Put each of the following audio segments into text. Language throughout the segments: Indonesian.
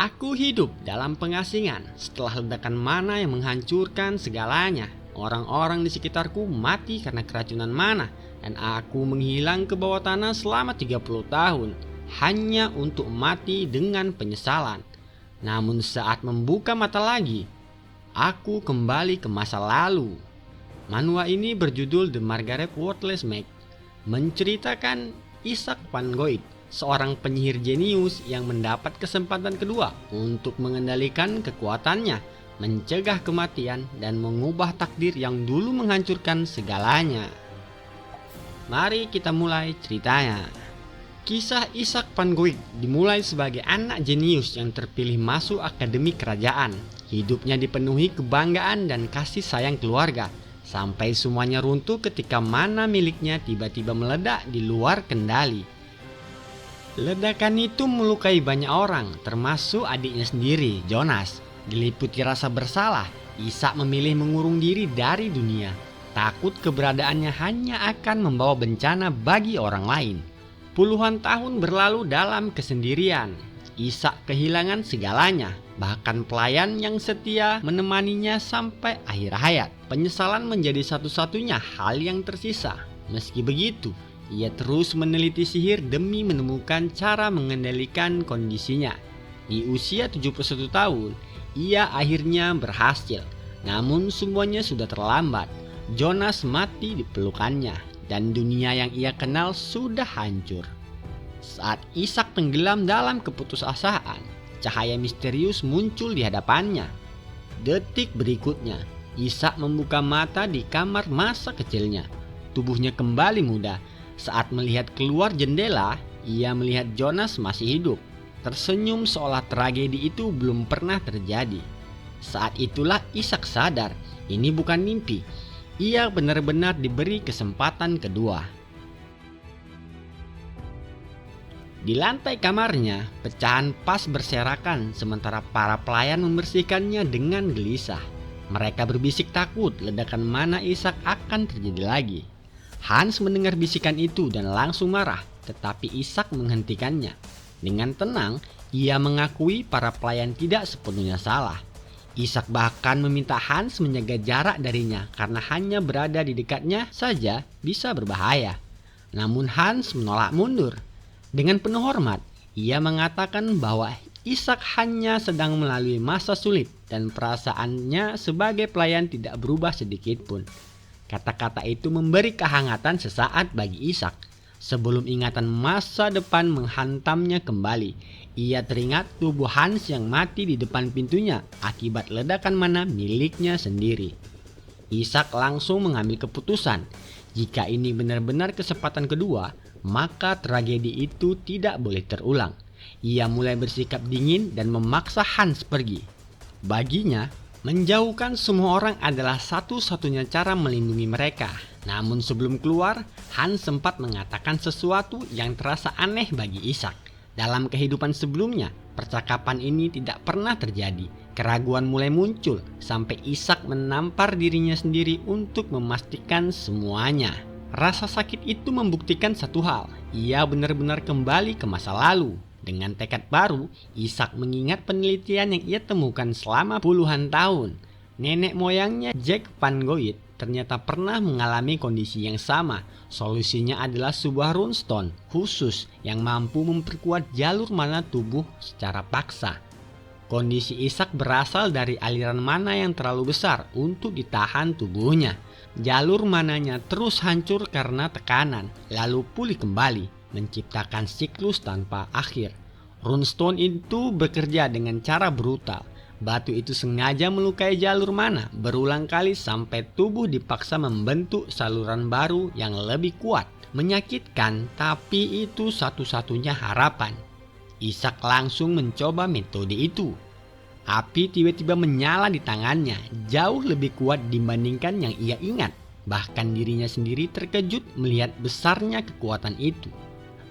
Aku hidup dalam pengasingan setelah ledakan mana yang menghancurkan segalanya. Orang-orang di sekitarku mati karena keracunan mana, dan aku menghilang ke bawah tanah selama 30 tahun hanya untuk mati dengan penyesalan. Namun saat membuka mata lagi, aku kembali ke masa lalu. Manual ini berjudul The Margaret Worthless Maid, menceritakan Isaac Van Gogh, seorang penyihir jenius yang mendapat kesempatan kedua untuk mengendalikan kekuatannya, mencegah kematian, dan mengubah takdir yang dulu menghancurkan segalanya. Mari kita mulai ceritanya. Kisah Isaac Van Gogh dimulai sebagai anak jenius yang terpilih masuk akademi kerajaan. Hidupnya dipenuhi kebanggaan dan kasih sayang keluarga, sampai semuanya runtuh ketika mana miliknya tiba-tiba meledak di luar kendali. Ledakan itu melukai banyak orang, termasuk adiknya sendiri, Jonas. Diliputi rasa bersalah, Isaac memilih mengurung diri dari dunia. Takut keberadaannya hanya akan membawa bencana bagi orang lain. Puluhan tahun berlalu dalam kesendirian. Isaac kehilangan segalanya, bahkan pelayan yang setia menemaninya sampai akhir hayat. Penyesalan menjadi satu-satunya hal yang tersisa. Meski begitu, ia terus meneliti sihir demi menemukan cara mengendalikan kondisinya. Di usia 71 tahun, ia akhirnya berhasil. Namun semuanya sudah terlambat. Jonas mati di pelukannya, dan dunia yang ia kenal sudah hancur. Saat Isaac tenggelam dalam keputusasaan, cahaya misterius muncul di hadapannya. Detik berikutnya, Isaac membuka mata di kamar masa kecilnya. Tubuhnya kembali muda. Saat melihat keluar jendela, ia melihat Jonas masih hidup, tersenyum seolah tragedi itu belum pernah terjadi. Saat itulah Isaac sadar, ini bukan mimpi. Ia benar-benar diberi kesempatan kedua. Di lantai kamarnya, pecahan pas berserakan sementara para pelayan membersihkannya dengan gelisah. Mereka berbisik takut ledakan mana Isaac akan terjadi lagi. Hans mendengar bisikan itu dan langsung marah, tetapi Isaac menghentikannya. Dengan tenang, ia mengakui para pelayan tidak sepenuhnya salah. Isaac bahkan meminta Hans menjaga jarak darinya karena hanya berada di dekatnya saja bisa berbahaya. Namun Hans menolak mundur. Dengan penuh hormat, ia mengatakan bahwa Isaac hanya sedang melalui masa sulit dan perasaannya sebagai pelayan tidak berubah sedikit pun. Kata-kata itu memberi kehangatan sesaat bagi Isaac. Sebelum ingatan masa depan menghantamnya kembali, ia teringat tubuh Hans yang mati di depan pintunya akibat ledakan mana miliknya sendiri. Isaac langsung mengambil keputusan. Jika ini benar-benar kesempatan kedua, maka tragedi itu tidak boleh terulang. Ia mulai bersikap dingin dan memaksa Hans pergi. Baginya, menjauhkan semua orang adalah satu-satunya cara melindungi mereka. Namun sebelum keluar, Hans sempat mengatakan sesuatu yang terasa aneh bagi Isaac. Dalam kehidupan sebelumnya, percakapan ini tidak pernah terjadi. Keraguan mulai muncul sampai Isaac menampar dirinya sendiri untuk memastikan semuanya. Rasa sakit itu membuktikan satu hal, ia benar-benar kembali ke masa lalu. Dengan tekad baru, Isaac mengingat penelitian yang ia temukan selama puluhan tahun. Nenek moyangnya Jack Van Gogh ternyata pernah mengalami kondisi yang sama. Solusinya adalah sebuah runestone khusus yang mampu memperkuat jalur mana tubuh secara paksa. Kondisi Isaac berasal dari aliran mana yang terlalu besar untuk ditahan tubuhnya. Jalur mananya terus hancur karena tekanan, lalu pulih kembali, menciptakan siklus tanpa akhir. Runestone itu bekerja dengan cara brutal. Batu itu sengaja melukai jalur mana berulang kali sampai tubuh dipaksa membentuk saluran baru yang lebih kuat. Menyakitkan, tapi itu satu-satunya harapan. Isaac langsung mencoba metode itu. Api tiba-tiba menyala di tangannya, jauh lebih kuat dibandingkan yang ia ingat. Bahkan dirinya sendiri terkejut melihat besarnya kekuatan itu.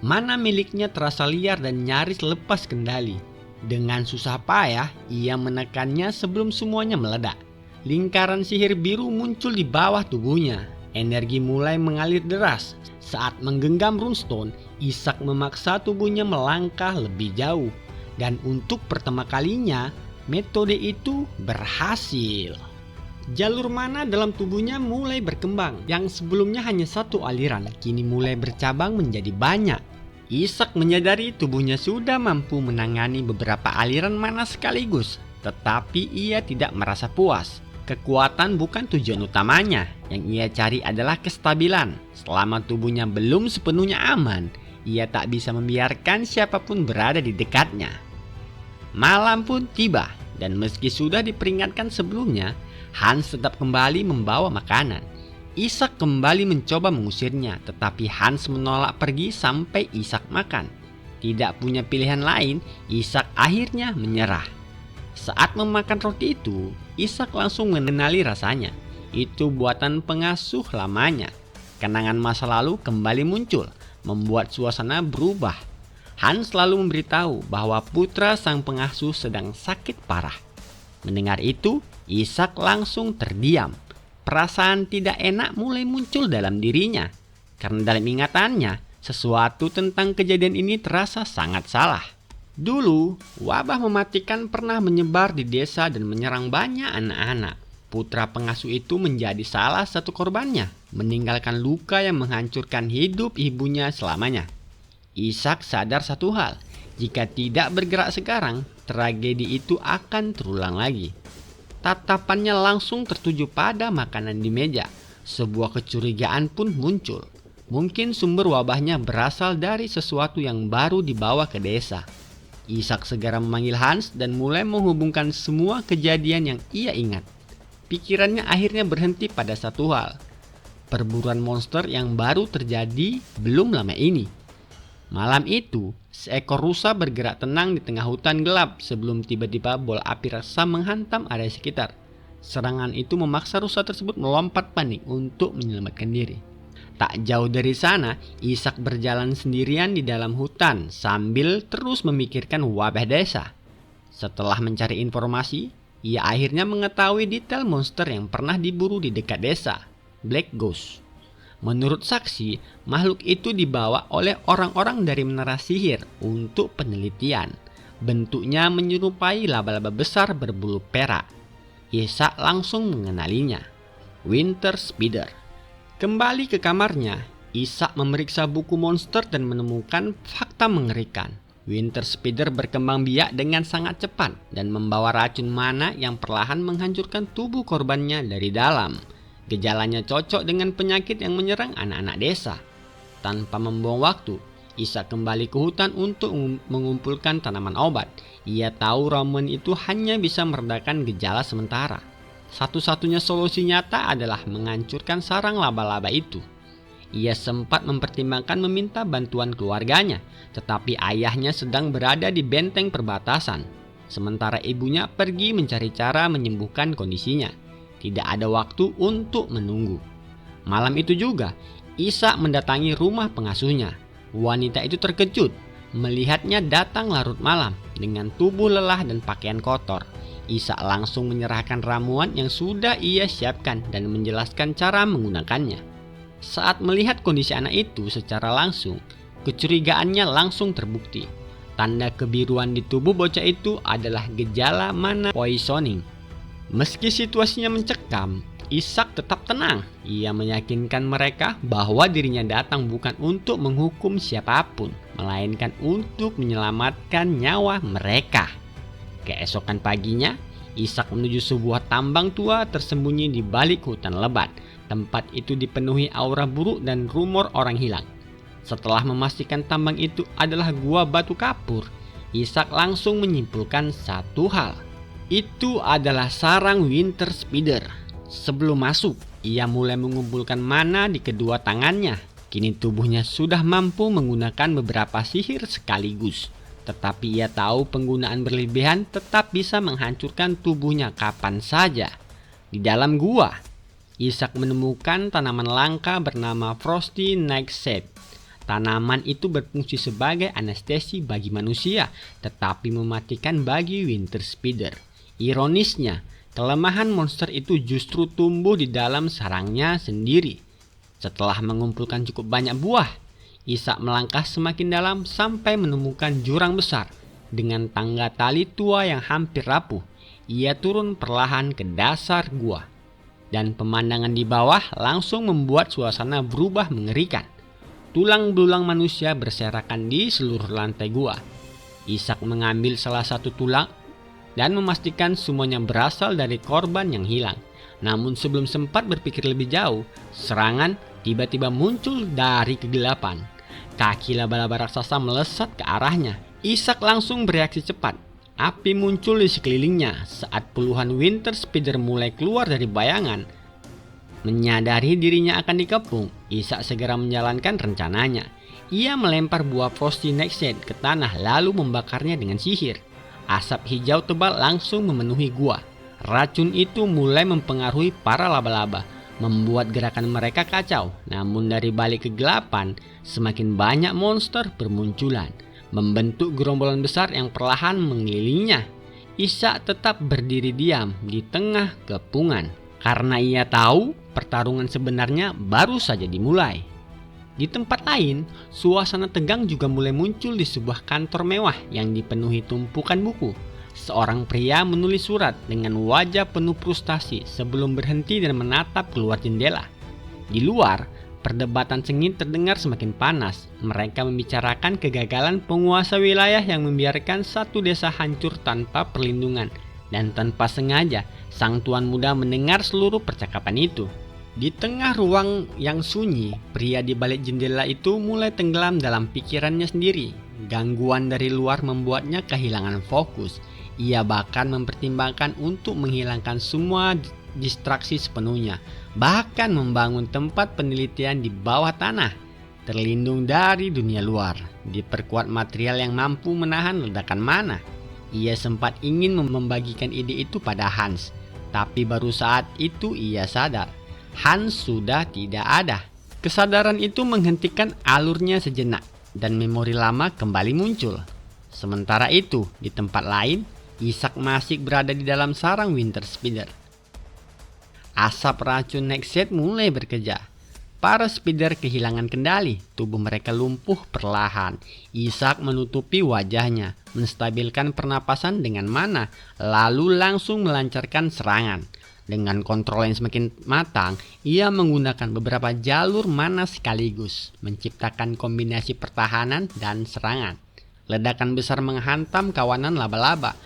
Mana miliknya terasa liar dan nyaris lepas kendali. Dengan susah payah, ia menekannya sebelum semuanya meledak. Lingkaran sihir biru muncul di bawah tubuhnya. Energi mulai mengalir deras. Saat menggenggam runestone, Isaac memaksa tubuhnya melangkah lebih jauh. Dan untuk pertama kalinya, metode itu berhasil. Jalur mana dalam tubuhnya mulai berkembang. Yang sebelumnya hanya satu aliran, kini mulai bercabang menjadi banyak. Ishak menyadari tubuhnya sudah mampu menangani beberapa aliran mana sekaligus. Tetapi ia tidak merasa puas. Kekuatan bukan tujuan utamanya. Yang ia cari adalah kestabilan. Selama tubuhnya belum sepenuhnya aman, ia tak bisa membiarkan siapapun berada di dekatnya. Malam pun tiba, dan meski sudah diperingatkan sebelumnya, Hans tetap kembali membawa makanan. Ishak kembali mencoba mengusirnya, tetapi Hans menolak pergi sampai Ishak makan. Tidak punya pilihan lain, Ishak akhirnya menyerah. Saat memakan roti itu, Ishak langsung mengenali rasanya. Itu buatan pengasuh lamanya. Kenangan masa lalu kembali muncul, membuat suasana berubah. Hans lalu memberitahu bahwa putra sang pengasuh sedang sakit parah. Mendengar itu, Ishak langsung terdiam. Perasaan tidak enak mulai muncul dalam dirinya. Karena dalam ingatannya, sesuatu tentang kejadian ini terasa sangat salah. Dulu, wabah mematikan pernah menyebar di desa dan menyerang banyak anak-anak. Putra pengasuh itu menjadi salah satu korbannya, meninggalkan luka yang menghancurkan hidup ibunya selamanya. Ishak sadar satu hal, jika tidak bergerak sekarang, tragedi itu akan terulang lagi. Tatapannya langsung tertuju pada makanan di meja. Sebuah kecurigaan pun muncul. Mungkin sumber wabahnya berasal dari sesuatu yang baru dibawa ke desa. Ishak segera memanggil Hans dan mulai menghubungkan semua kejadian yang ia ingat. Pikirannya akhirnya berhenti pada satu hal. Perburuan monster yang baru terjadi belum lama ini. Malam itu, seekor rusa bergerak tenang di tengah hutan gelap sebelum tiba-tiba bola api raksasa menghantam area sekitar. Serangan itu memaksa rusa tersebut melompat panik untuk menyelamatkan diri. Tak jauh dari sana, Ishak berjalan sendirian di dalam hutan sambil terus memikirkan wabah desa. Setelah mencari informasi, ia akhirnya mengetahui detail monster yang pernah diburu di dekat desa, Black Ghost. Menurut saksi, makhluk itu dibawa oleh orang-orang dari menara sihir untuk penelitian. Bentuknya menyerupai laba-laba besar berbulu perak. Ishak langsung mengenalinya, Winter Spider. Kembali ke kamarnya, Ishak memeriksa buku monster dan menemukan fakta mengerikan. Winter Spider berkembang biak dengan sangat cepat dan membawa racun mana yang perlahan menghancurkan tubuh korbannya dari dalam. Gejalanya cocok dengan penyakit yang menyerang anak-anak desa. Tanpa membuang waktu, Ishak kembali ke hutan untuk mengumpulkan tanaman obat. Ia tahu ramuan itu hanya bisa meredakan gejala sementara. Satu-satunya solusi nyata adalah menghancurkan sarang laba-laba itu. Ia sempat mempertimbangkan meminta bantuan keluarganya, tetapi ayahnya sedang berada di benteng perbatasan. Sementara ibunya pergi mencari cara menyembuhkan kondisinya. Tidak ada waktu untuk menunggu. Malam itu juga, Ishak mendatangi rumah pengasuhnya. Wanita itu terkejut melihatnya datang larut malam dengan tubuh lelah dan pakaian kotor. Ishak langsung menyerahkan ramuan yang sudah ia siapkan dan menjelaskan cara menggunakannya. Saat melihat kondisi anak itu secara langsung, kecurigaannya langsung terbukti. Tanda kebiruan di tubuh bocah itu adalah gejala mana poisoning. Meski situasinya mencekam, Ishak tetap tenang. Ia meyakinkan mereka bahwa dirinya datang bukan untuk menghukum siapapun, melainkan untuk menyelamatkan nyawa mereka. Keesokan paginya, Ishak menuju sebuah tambang tua tersembunyi di balik hutan lebat. Tempat itu dipenuhi aura buruk dan rumor orang hilang. Setelah memastikan tambang itu adalah gua batu kapur, Ishak langsung menyimpulkan satu hal. Itu adalah sarang Winter Spider. Sebelum masuk, ia mulai mengumpulkan mana di kedua tangannya. Kini tubuhnya sudah mampu menggunakan beberapa sihir sekaligus. Tetapi ia tahu penggunaan berlebihan tetap bisa menghancurkan tubuhnya kapan saja. Di dalam gua, Ishak menemukan tanaman langka bernama Frosty Nightshade. Tanaman itu berfungsi sebagai anestesi bagi manusia, tetapi mematikan bagi Winter Spider. Ironisnya, kelemahan monster itu justru tumbuh di dalam sarangnya sendiri. Setelah mengumpulkan cukup banyak buah, Ishak melangkah semakin dalam sampai menemukan jurang besar. Dengan tangga tali tua yang hampir rapuh, ia turun perlahan ke dasar gua. Dan pemandangan di bawah langsung membuat suasana berubah mengerikan. Tulang belulang manusia berserakan di seluruh lantai gua. Ishak mengambil salah satu tulang dan memastikan semuanya berasal dari korban yang hilang. Namun sebelum sempat berpikir lebih jauh, serangan tiba-tiba muncul dari kegelapan. Kaki laba-laba raksasa melesat ke arahnya. Ishak langsung bereaksi cepat. Api muncul di sekelilingnya saat puluhan Winter Speeder mulai keluar dari bayangan. Menyadari dirinya akan dikepung, Ishak segera menjalankan rencananya. Ia melempar buah Frosty Nightshade ke tanah lalu membakarnya dengan sihir. Asap hijau tebal langsung memenuhi gua. Racun itu mulai mempengaruhi para laba-laba, membuat gerakan mereka kacau. Namun dari balik kegelapan, semakin banyak monster bermunculan, membentuk gerombolan besar yang perlahan mengelilinginya. Ishak tetap berdiri diam di tengah kepungan, karena ia tahu pertarungan sebenarnya baru saja dimulai. Di tempat lain, suasana tegang juga mulai muncul di sebuah kantor mewah yang dipenuhi tumpukan buku. Seorang pria menulis surat dengan wajah penuh frustasi sebelum berhenti dan menatap keluar jendela. Di luar, perdebatan sengit terdengar semakin panas. Mereka membicarakan kegagalan penguasa wilayah yang membiarkan satu desa hancur tanpa perlindungan. Dan tanpa sengaja, sang tuan muda mendengar seluruh percakapan itu. Di tengah ruang yang sunyi, pria di balik jendela itu mulai tenggelam dalam pikirannya sendiri. Gangguan dari luar membuatnya kehilangan fokus. Ia bahkan mempertimbangkan untuk menghilangkan semua distraksi sepenuhnya, bahkan membangun tempat penelitian di bawah tanah, terlindung dari dunia luar, diperkuat material yang mampu menahan ledakan mana. Ia sempat ingin membagikan ide itu pada Hans, tapi baru saat itu ia sadar Hans sudah tidak ada. Kesadaran itu menghentikan alurnya sejenak dan memori lama kembali muncul. Sementara itu, di tempat lain, Ishak masih berada di dalam sarang Winter Speeder. Asap racun Nightshade mulai bekerja. Para speeder kehilangan kendali, tubuh mereka lumpuh perlahan. Ishak menutupi wajahnya, menstabilkan pernapasan dengan mana, lalu langsung melancarkan serangan. Dengan kontrol yang semakin matang, ia menggunakan beberapa jalur mana sekaligus, menciptakan kombinasi pertahanan dan serangan. Ledakan besar menghantam kawanan laba-laba,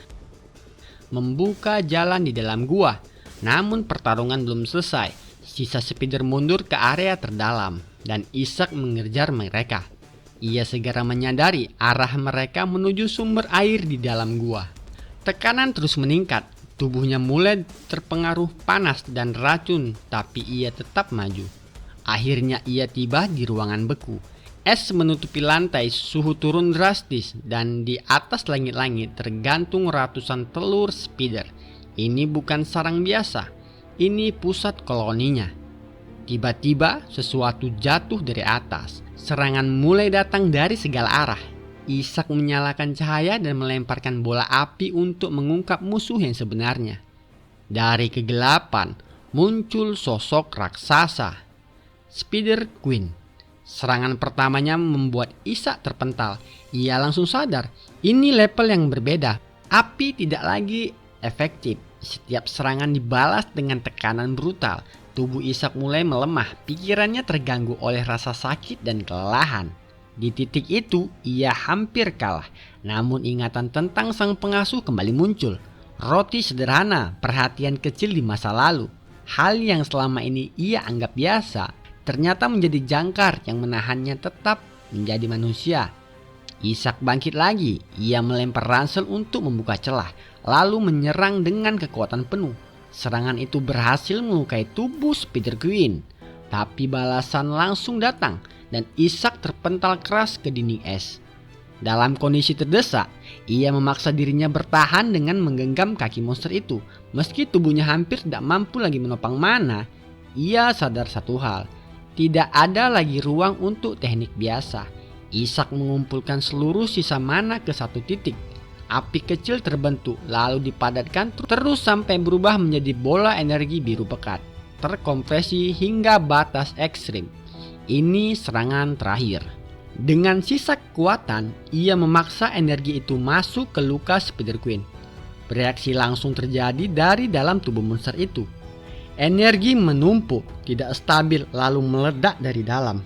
membuka jalan di dalam gua. Namun pertarungan belum selesai. Sisa speeder mundur ke area terdalam dan Ishak mengejar mereka. Ia segera menyadari arah mereka menuju sumber air di dalam gua. Tekanan terus meningkat. Tubuhnya mulai terpengaruh panas dan racun, tapi ia tetap maju. Akhirnya ia tiba di ruangan beku. Es menutupi lantai, suhu turun drastis, dan di atas langit-langit tergantung ratusan telur speeder. Ini bukan sarang biasa, ini pusat koloninya. Tiba-tiba sesuatu jatuh dari atas. Serangan mulai datang dari segala arah. Ishak menyalakan cahaya dan melemparkan bola api untuk mengungkap musuh yang sebenarnya. Dari kegelapan muncul sosok raksasa, Spider Queen. Serangan pertamanya membuat Ishak terpental. Ia langsung sadar, ini level yang berbeda. Api tidak lagi efektif. Setiap serangan dibalas dengan tekanan brutal. Tubuh Ishak mulai melemah. Pikirannya terganggu oleh rasa sakit dan kelelahan. Di titik itu, ia hampir kalah. Namun ingatan tentang sang pengasuh kembali muncul. Roti sederhana, perhatian kecil di masa lalu. Hal yang selama ini ia anggap biasa, ternyata menjadi jangkar yang menahannya tetap menjadi manusia. Ishak bangkit lagi. Ia melempar ransel untuk membuka celah, lalu menyerang dengan kekuatan penuh. Serangan itu berhasil melukai tubuh Spider Queen. Tapi balasan langsung datang dan Ishak terpental keras ke dinding es. Dalam kondisi terdesak, ia memaksa dirinya bertahan dengan menggenggam kaki monster itu. Meski tubuhnya hampir tidak mampu lagi menopang mana, ia sadar satu hal. Tidak ada lagi ruang untuk teknik biasa. Ishak mengumpulkan seluruh sisa mana ke satu titik. Api kecil terbentuk lalu dipadatkan terus sampai berubah menjadi bola energi biru pekat, terkompresi hingga batas ekstrim. Ini serangan terakhir. Dengan sisa kekuatan, ia memaksa energi itu masuk ke luka Spider Queen. Bereaksi langsung terjadi dari dalam tubuh monster itu. Energi menumpuk, tidak stabil, lalu meledak dari dalam.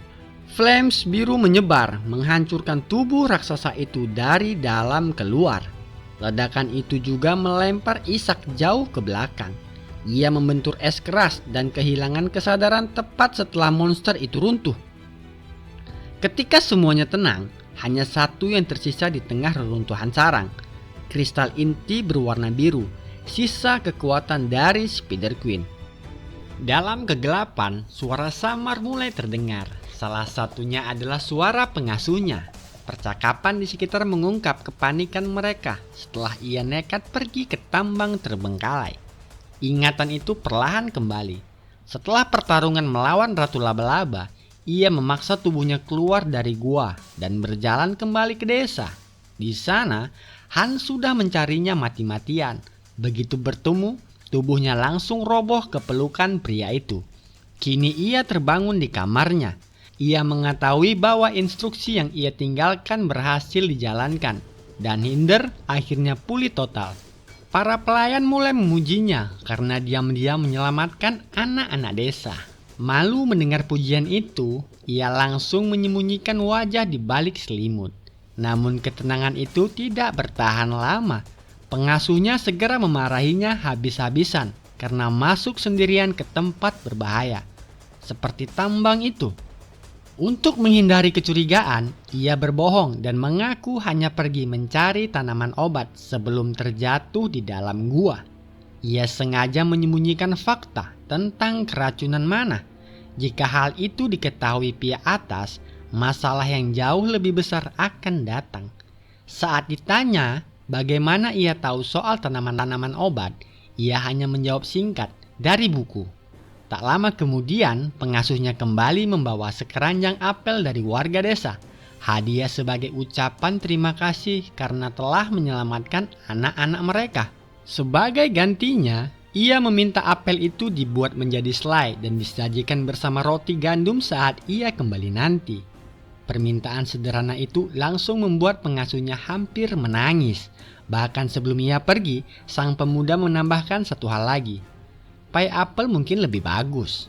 Flames biru menyebar, menghancurkan tubuh raksasa itu dari dalam keluar. Ledakan itu juga melempar Ishak jauh ke belakang. Ia membentur es keras dan kehilangan kesadaran tepat setelah monster itu runtuh. Ketika semuanya tenang, hanya satu yang tersisa di tengah reruntuhan sarang. Kristal inti berwarna biru, sisa kekuatan dari Spider Queen. Dalam kegelapan, suara samar mulai terdengar. Salah satunya adalah suara pengasuhnya. Percakapan di sekitar mengungkap kepanikan mereka setelah ia nekat pergi ke tambang terbengkalai. Ingatan itu perlahan kembali. Setelah pertarungan melawan Ratu Laba-Laba, ia memaksa tubuhnya keluar dari gua dan berjalan kembali ke desa. Di sana, Han sudah mencarinya mati-matian. Begitu bertemu, tubuhnya langsung roboh ke pelukan pria itu. Kini ia terbangun di kamarnya. Ia mengetahui bahwa instruksi yang ia tinggalkan berhasil dijalankan dan Hinder akhirnya pulih total. Para pelayan mulai memujinya karena diam-diam menyelamatkan anak-anak desa. Malu mendengar pujian itu, ia langsung menyembunyikan wajah di balik selimut. Namun ketenangan itu tidak bertahan lama. Pengasuhnya segera memarahinya habis-habisan karena masuk sendirian ke tempat berbahaya, seperti tambang itu. Untuk menghindari kecurigaan, ia berbohong dan mengaku hanya pergi mencari tanaman obat sebelum terjatuh di dalam gua. Ia sengaja menyembunyikan fakta tentang keracunan mana. Jika hal itu diketahui pihak atas, masalah yang jauh lebih besar akan datang. Saat ditanya bagaimana ia tahu soal tanaman-tanaman obat, ia hanya menjawab singkat, dari buku. Tak lama kemudian, pengasuhnya kembali membawa sekeranjang apel dari warga desa. Hadiah sebagai ucapan terima kasih karena telah menyelamatkan anak-anak mereka. Sebagai gantinya, ia meminta apel itu dibuat menjadi selai dan disajikan bersama roti gandum saat ia kembali nanti. Permintaan sederhana itu langsung membuat pengasuhnya hampir menangis. Bahkan sebelum ia pergi, sang pemuda menambahkan satu hal lagi. Pai apel mungkin lebih bagus.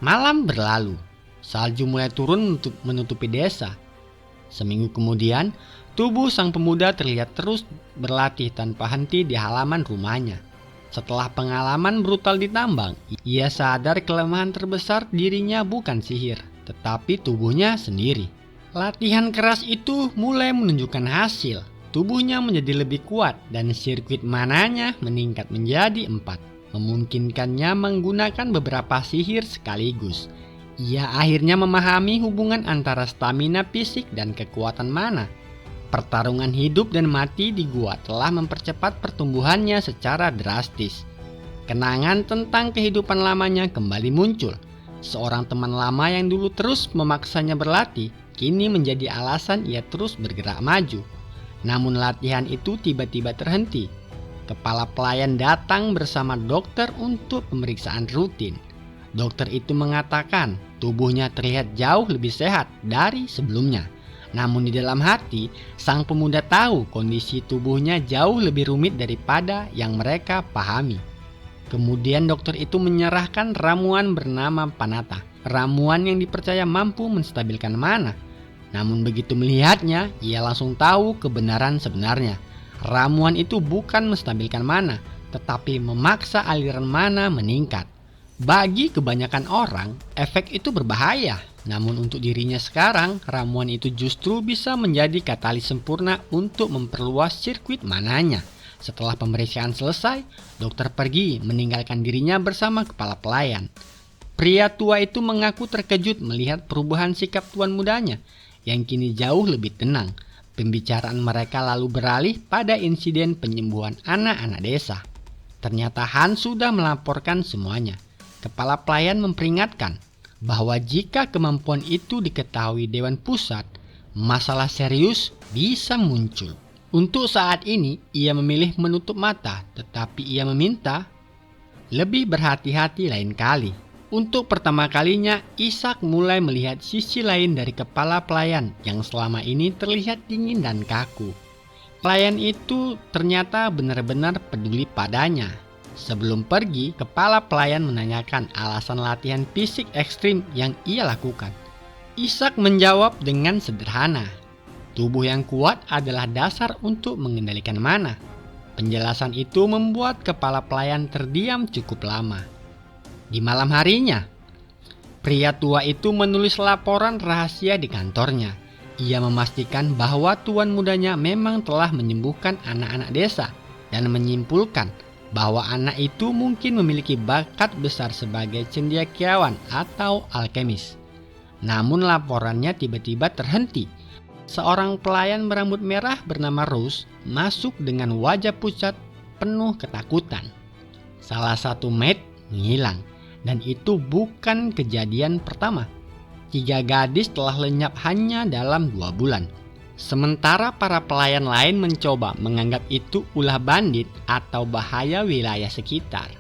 Malam berlalu. Salju mulai turun menutupi desa. Seminggu kemudian, tubuh sang pemuda terlihat terus berlatih tanpa henti di halaman rumahnya. Setelah pengalaman brutal di tambang, ia sadar kelemahan terbesar dirinya bukan sihir, tetapi tubuhnya sendiri. Latihan keras itu mulai menunjukkan hasil. Tubuhnya menjadi lebih kuat dan sirkuit mananya meningkat menjadi 4. Memungkinkannya menggunakan beberapa sihir sekaligus. Ia akhirnya memahami hubungan antara stamina fisik dan kekuatan mana. Pertarungan hidup dan mati di gua telah mempercepat pertumbuhannya secara drastis. Kenangan tentang kehidupan lamanya kembali muncul. Seorang teman lama yang dulu terus memaksanya berlatih, kini menjadi alasan ia terus bergerak maju. Namun latihan itu tiba-tiba terhenti. Kepala pelayan datang bersama dokter untuk pemeriksaan rutin. Dokter itu mengatakan tubuhnya terlihat jauh lebih sehat dari sebelumnya. Namun di dalam hati, sang pemuda tahu kondisi tubuhnya jauh lebih rumit daripada yang mereka pahami. Kemudian dokter itu menyerahkan ramuan bernama Panata. Ramuan yang dipercaya mampu menstabilkan mana. Namun begitu melihatnya, ia langsung tahu kebenaran sebenarnya. Ramuan itu bukan menstabilkan mana, tetapi memaksa aliran mana meningkat. Bagi kebanyakan orang, efek itu berbahaya. Namun untuk dirinya sekarang, ramuan itu justru bisa menjadi katalis sempurna untuk memperluas sirkuit mananya. Setelah pemeriksaan selesai, dokter pergi meninggalkan dirinya bersama kepala pelayan. Pria tua itu mengaku terkejut melihat perubahan sikap tuan mudanya yang kini jauh lebih tenang. Pembicaraan mereka lalu beralih pada insiden penyembuhan anak-anak desa. Ternyata Han sudah melaporkan semuanya. Kepala pelayan memperingatkan bahwa jika kemampuan itu diketahui Dewan Pusat, masalah serius bisa muncul. Untuk saat ini, ia memilih menutup mata, tetapi ia meminta lebih berhati-hati lain kali. Untuk pertama kalinya, Ishak mulai melihat sisi lain dari kepala pelayan yang selama ini terlihat dingin dan kaku. Pelayan itu ternyata benar-benar peduli padanya. Sebelum pergi, kepala pelayan menanyakan alasan latihan fisik ekstrim yang ia lakukan. Ishak menjawab dengan sederhana, tubuh yang kuat adalah dasar untuk mengendalikan mana. Penjelasan itu membuat kepala pelayan terdiam cukup lama. Di malam harinya, pria tua itu menulis laporan rahasia di kantornya. Ia memastikan bahwa tuan mudanya memang telah menyembuhkan anak-anak desa dan menyimpulkan bahwa anak itu mungkin memiliki bakat besar sebagai cendekiawan atau alkemis. Namun laporannya tiba-tiba terhenti. Seorang pelayan berambut merah bernama Rose masuk dengan wajah pucat penuh ketakutan. Salah satu maid menghilang. Dan itu bukan kejadian pertama. 3 gadis telah lenyap hanya dalam 2 bulan. Sementara para pelayan lain mencoba menganggap itu ulah bandit atau bahaya wilayah sekitar.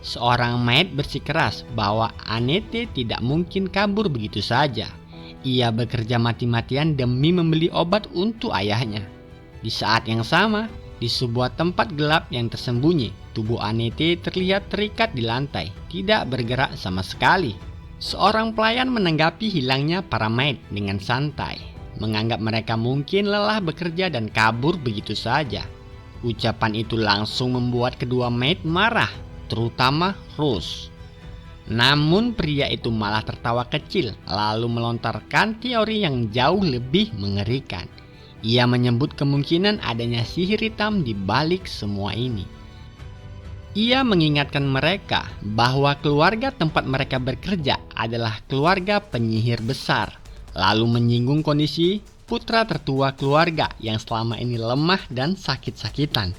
Seorang maid bersikeras bahwa Anete tidak mungkin kabur begitu saja. Ia bekerja mati-matian demi membeli obat untuk ayahnya. Di saat yang sama, di sebuah tempat gelap yang tersembunyi, tubuh Anete terlihat terikat di lantai, tidak bergerak sama sekali. Seorang pelayan menanggapi hilangnya para maid dengan santai, menganggap mereka mungkin lelah bekerja dan kabur begitu saja. Ucapan itu langsung membuat kedua maid marah, terutama Rose. Namun pria itu malah tertawa kecil, lalu melontarkan teori yang jauh lebih mengerikan. Ia menyebut kemungkinan adanya sihir hitam di balik semua ini. Ia mengingatkan mereka bahwa keluarga tempat mereka bekerja adalah keluarga penyihir besar, lalu menyinggung kondisi putra tertua keluarga yang selama ini lemah dan sakit-sakitan.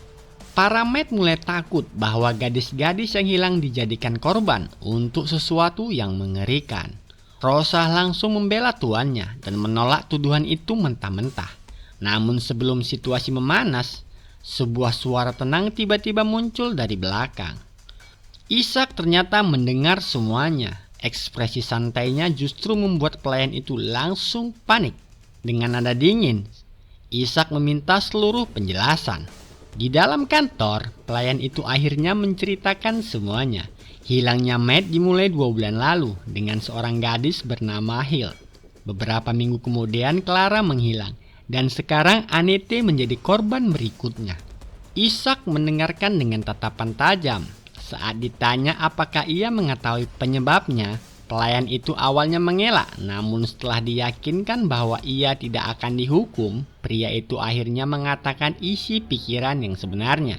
Para maid mulai takut bahwa gadis-gadis yang hilang dijadikan korban untuk sesuatu yang mengerikan. Rosa langsung membela tuannya dan menolak tuduhan itu mentah-mentah. Namun sebelum situasi memanas, sebuah suara tenang tiba-tiba muncul dari belakang. Ishak ternyata mendengar semuanya. Ekspresi santainya justru membuat pelayan itu langsung panik. Dengan nada dingin, Ishak meminta seluruh penjelasan. Di dalam kantor, pelayan itu akhirnya menceritakan semuanya. Hilangnya maid dimulai 2 bulan lalu dengan seorang gadis bernama Hill. Beberapa minggu kemudian Clara menghilang. Dan sekarang Anete menjadi korban berikutnya. Ishak mendengarkan dengan tatapan tajam. Saat ditanya apakah ia mengetahui penyebabnya, pelayan itu awalnya mengelak. Namun setelah diyakinkan bahwa ia tidak akan dihukum, pria itu akhirnya mengatakan isi pikiran yang sebenarnya.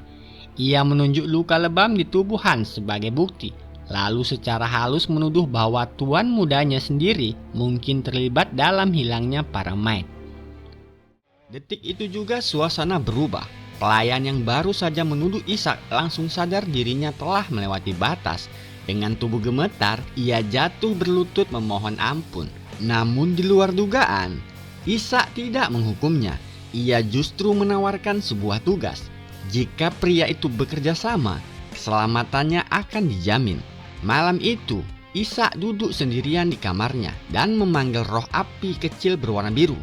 Ia menunjuk luka lebam di tubuh Hans sebagai bukti. Lalu secara halus menuduh bahwa tuan mudanya sendiri mungkin terlibat dalam hilangnya para maid. Detik itu juga suasana berubah. Pelayan yang baru saja menuduh Ishak langsung sadar dirinya telah melewati batas. Dengan tubuh gemetar, ia jatuh berlutut memohon ampun. Namun di luar dugaan, Ishak tidak menghukumnya. Ia justru menawarkan sebuah tugas. Jika pria itu bekerja sama, keselamatannya akan dijamin. Malam itu, Ishak duduk sendirian di kamarnya dan memanggil roh api kecil berwarna biru.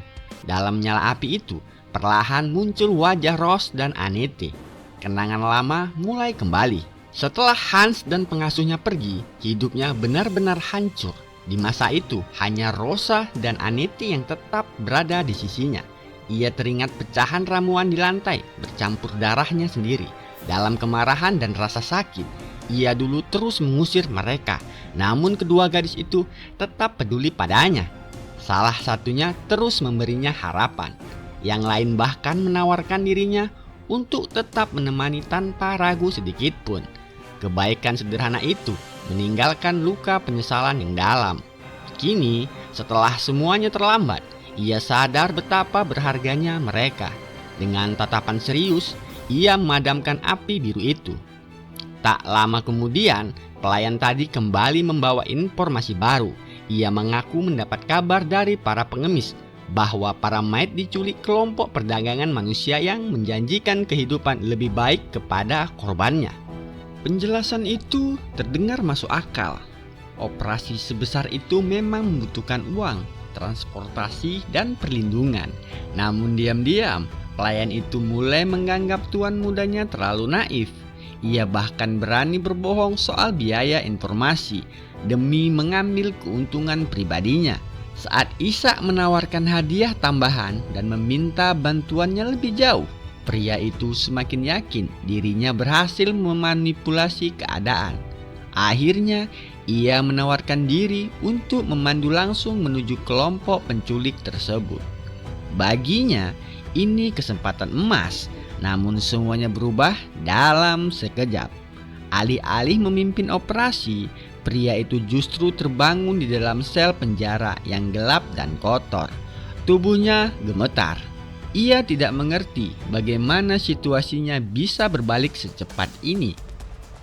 Dalam nyala api itu, perlahan muncul wajah Rose dan Anete. Kenangan lama mulai kembali. Setelah Hans dan pengasuhnya pergi, hidupnya benar-benar hancur. Di masa itu, hanya Rosa dan Anete yang tetap berada di sisinya. Ia teringat pecahan ramuan di lantai, bercampur darahnya sendiri. Dalam kemarahan dan rasa sakit, ia dulu terus mengusir mereka. Namun kedua gadis itu tetap peduli padanya. Salah satunya terus memberinya harapan. Yang lain bahkan menawarkan dirinya untuk tetap menemani tanpa ragu sedikit pun. Kebaikan sederhana itu meninggalkan luka penyesalan yang dalam. Kini, setelah semuanya terlambat, ia sadar betapa berharganya mereka. Dengan tatapan serius, ia memadamkan api biru itu. Tak lama kemudian, pelayan tadi kembali membawa informasi baru. Ia mengaku mendapat kabar dari para pengemis bahwa para maid diculik kelompok perdagangan manusia yang menjanjikan kehidupan lebih baik kepada korbannya. Penjelasan itu terdengar masuk akal. Operasi sebesar itu memang membutuhkan uang, transportasi, dan perlindungan. Namun diam-diam, pelayan itu mulai menganggap tuan mudanya terlalu naif. Ia bahkan berani berbohong soal biaya informasi demi mengambil keuntungan pribadinya. Saat Ishak menawarkan hadiah tambahan dan meminta bantuannya lebih jauh, pria itu semakin yakin dirinya berhasil memanipulasi keadaan. Akhirnya, ia menawarkan diri untuk memandu langsung menuju kelompok penculik tersebut. Baginya, ini kesempatan emas, namun semuanya berubah dalam sekejap. Alih-alih memimpin operasi, pria itu justru terbangun di dalam sel penjara yang gelap dan kotor. Tubuhnya gemetar. Ia tidak mengerti bagaimana situasinya bisa berbalik secepat ini.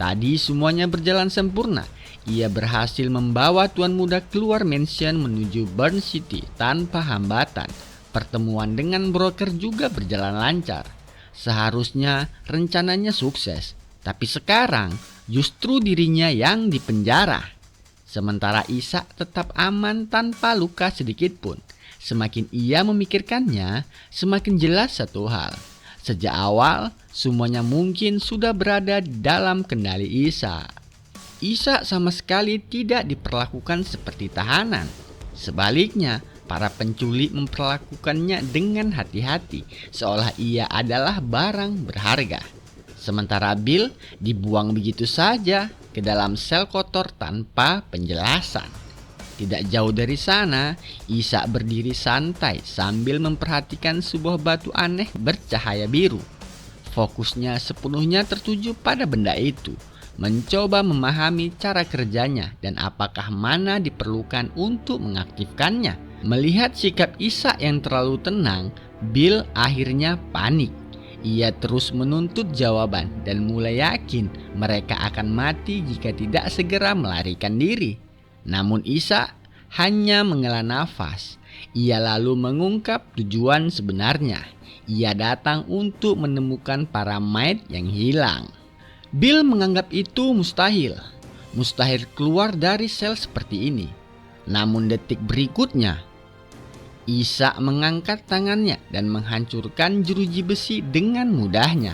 Tadi semuanya berjalan sempurna. Ia berhasil membawa tuan muda keluar mansion menuju Burn City tanpa hambatan. Pertemuan dengan broker juga berjalan lancar. Seharusnya rencananya sukses, tapi sekarang justru dirinya yang dipenjara. Sementara Ishak tetap aman tanpa luka sedikit pun. Semakin ia memikirkannya, semakin jelas satu hal. Sejak awal, semuanya mungkin sudah berada dalam kendali Ishak. Ishak sama sekali tidak diperlakukan seperti tahanan. Sebaliknya, para penculik memperlakukannya dengan hati-hati, seolah ia adalah barang berharga. Sementara Bill dibuang begitu saja ke dalam sel kotor tanpa penjelasan. Tidak jauh dari sana, Ishak berdiri santai sambil memperhatikan sebuah batu aneh bercahaya biru. Fokusnya sepenuhnya tertuju pada benda itu, mencoba memahami cara kerjanya dan apakah mana diperlukan untuk mengaktifkannya. Melihat sikap Ishak yang terlalu tenang, Bill akhirnya panik. Ia terus menuntut jawaban dan mulai yakin mereka akan mati jika tidak segera melarikan diri. Namun Ishak hanya menghela nafas. Ia lalu mengungkap tujuan sebenarnya. Ia datang untuk menemukan para mayat yang hilang. Bill menganggap itu mustahil. Mustahil keluar dari sel seperti ini. Namun detik berikutnya, Ishak mengangkat tangannya dan menghancurkan jeruji besi dengan mudahnya.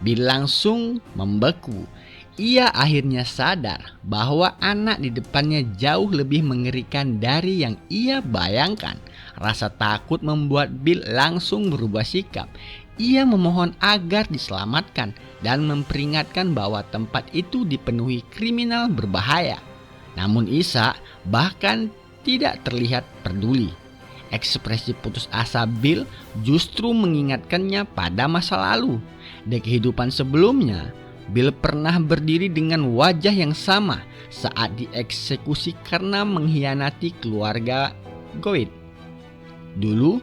Bill langsung membeku. Ia akhirnya sadar bahwa anak di depannya jauh lebih mengerikan dari yang ia bayangkan. Rasa takut membuat Bill langsung berubah sikap. Ia memohon agar diselamatkan dan memperingatkan bahwa tempat itu dipenuhi kriminal berbahaya. Namun Ishak bahkan tidak terlihat peduli. Ekspresi putus asa Bill justru mengingatkannya pada masa lalu. Di kehidupan sebelumnya, Bill pernah berdiri dengan wajah yang sama saat dieksekusi karena mengkhianati keluarga Goid. Dulu,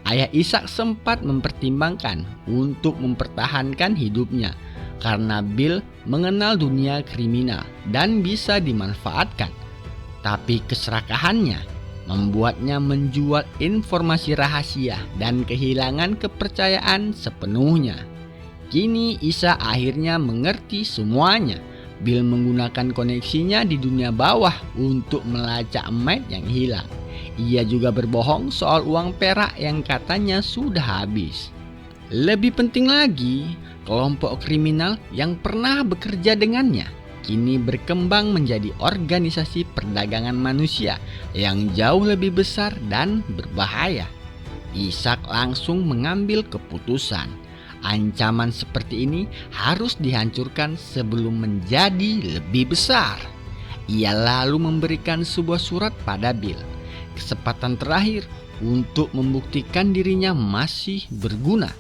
ayah Ishak sempat mempertimbangkan untuk mempertahankan hidupnya karena Bill mengenal dunia kriminal dan bisa dimanfaatkan. Tapi keserakahannya membuatnya menjual informasi rahasia dan kehilangan kepercayaan sepenuhnya. Kini Ishak akhirnya mengerti semuanya. Bill menggunakan koneksinya di dunia bawah untuk melacak mayat yang hilang. Ia juga berbohong soal uang perak yang katanya sudah habis. Lebih penting lagi, kelompok kriminal yang pernah bekerja dengannya kini berkembang menjadi organisasi perdagangan manusia yang jauh lebih besar dan berbahaya. Ishak langsung mengambil keputusan. Ancaman seperti ini harus dihancurkan sebelum menjadi lebih besar. Ia lalu memberikan sebuah surat pada Bill. Kesempatan terakhir untuk membuktikan dirinya masih berguna.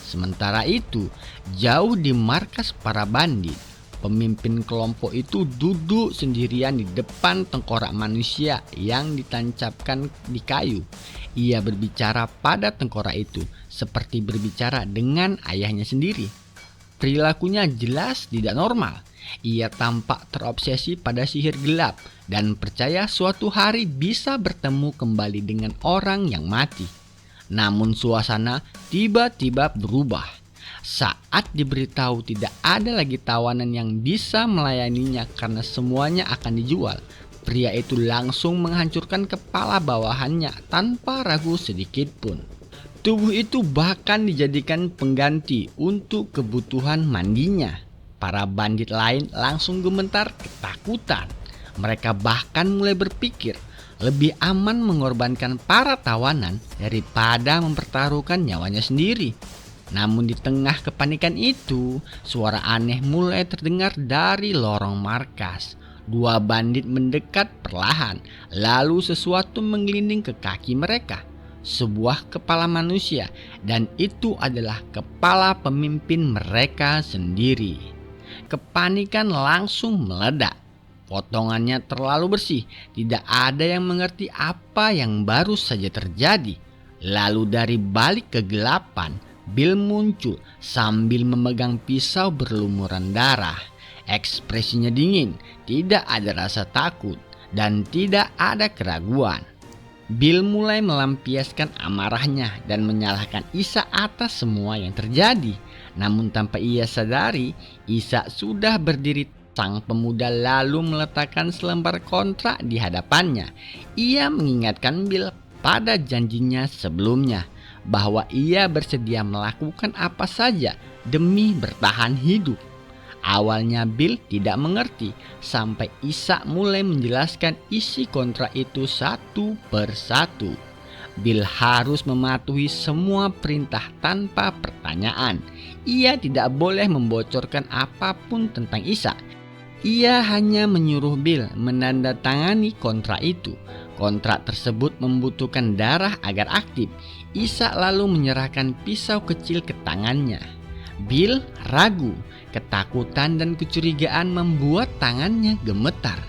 Sementara itu, jauh di markas para bandit, pemimpin kelompok itu duduk sendirian di depan tengkorak manusia yang ditancapkan di kayu. Ia berbicara pada tengkorak itu seperti berbicara dengan ayahnya sendiri. Perilakunya jelas tidak normal. Ia tampak terobsesi pada sihir gelap dan percaya suatu hari bisa bertemu kembali dengan orang yang mati. Namun suasana tiba-tiba berubah. Saat diberitahu tidak ada lagi tawanan yang bisa melayaninya karena semuanya akan dijual, pria itu langsung menghancurkan kepala bawahannya tanpa ragu sedikit pun. Tubuh itu bahkan dijadikan pengganti untuk kebutuhan mandinya. Para bandit lain langsung gemetar ketakutan. Mereka bahkan mulai berpikir lebih aman mengorbankan para tawanan daripada mempertaruhkan nyawanya sendiri. Namun di tengah kepanikan itu, suara aneh mulai terdengar dari lorong markas. Dua bandit mendekat perlahan, lalu sesuatu menggelinding ke kaki mereka. Sebuah kepala manusia, dan itu adalah kepala pemimpin mereka sendiri. Kepanikan langsung meledak. Potongannya terlalu bersih, tidak ada yang mengerti apa yang baru saja terjadi. Lalu dari balik kegelapan, Bill muncul sambil memegang pisau berlumuran darah. Ekspresinya dingin, tidak ada rasa takut, dan tidak ada keraguan. Bill mulai melampiaskan amarahnya dan menyalahkan Ishak atas semua yang terjadi. Namun tanpa ia sadari, Ishak sudah berdiri. Sang pemuda lalu meletakkan selembar kontrak di hadapannya. Ia mengingatkan Bill pada janjinya sebelumnya, bahwa ia bersedia melakukan apa saja demi bertahan hidup. Awalnya Bill tidak mengerti sampai Ishak mulai menjelaskan isi kontrak itu satu persatu. Bill harus mematuhi semua perintah tanpa pertanyaan. Ia tidak boleh membocorkan apapun tentang Ishak. Ia hanya menyuruh Bill menandatangani kontrak itu. Kontrak tersebut membutuhkan darah agar aktif. Ishak lalu menyerahkan pisau kecil ke tangannya. Bill ragu. Ketakutan dan kecurigaan membuat tangannya gemetar.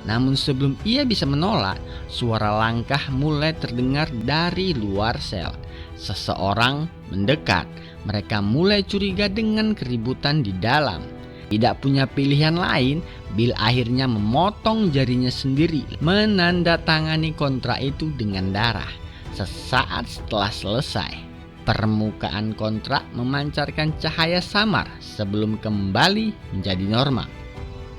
Namun sebelum ia bisa menolak, suara langkah mulai terdengar dari luar sel. Seseorang mendekat. Mereka mulai curiga dengan keributan di dalam. Tidak punya pilihan lain, Bill akhirnya memotong jarinya sendiri, menandatangani kontrak itu dengan darah. Sesaat setelah selesai, permukaan kontrak memancarkan cahaya samar sebelum kembali menjadi normal.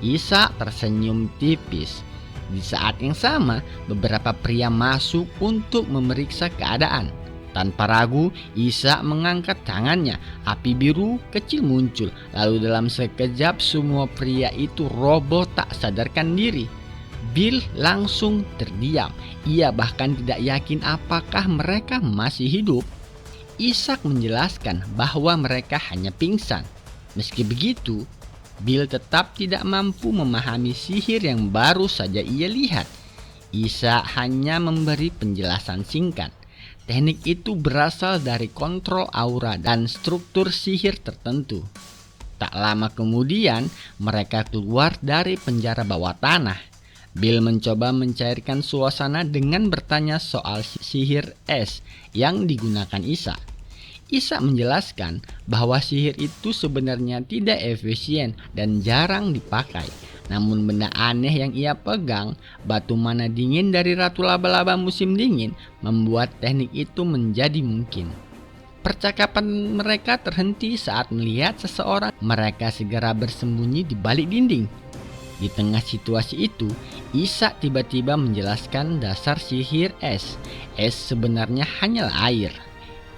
Ishak tersenyum tipis. Di saat yang sama, beberapa pria masuk untuk memeriksa keadaan. Tanpa ragu, Ishak mengangkat tangannya. Api biru kecil muncul. Lalu dalam sekejap semua pria itu roboh tak sadarkan diri. Bill langsung terdiam. Ia bahkan tidak yakin apakah mereka masih hidup. Ishak menjelaskan bahwa mereka hanya pingsan. Meski begitu, Bill tetap tidak mampu memahami sihir yang baru saja ia lihat. Ishak hanya memberi penjelasan singkat. Teknik itu berasal dari kontrol aura dan struktur sihir tertentu. Tak lama kemudian, mereka keluar dari penjara bawah tanah. Bill mencoba mencairkan suasana dengan bertanya soal sihir es yang digunakan Ishak. Ishak menjelaskan bahwa sihir itu sebenarnya tidak efisien dan jarang dipakai. Namun benda aneh yang ia pegang, batu mana dingin dari Ratu Laba-Laba musim dingin, membuat teknik itu menjadi mungkin. Percakapan mereka terhenti saat melihat seseorang. Mereka segera bersembunyi di balik dinding. Di tengah situasi itu, Ishak tiba-tiba menjelaskan dasar sihir es. Es sebenarnya hanyalah air.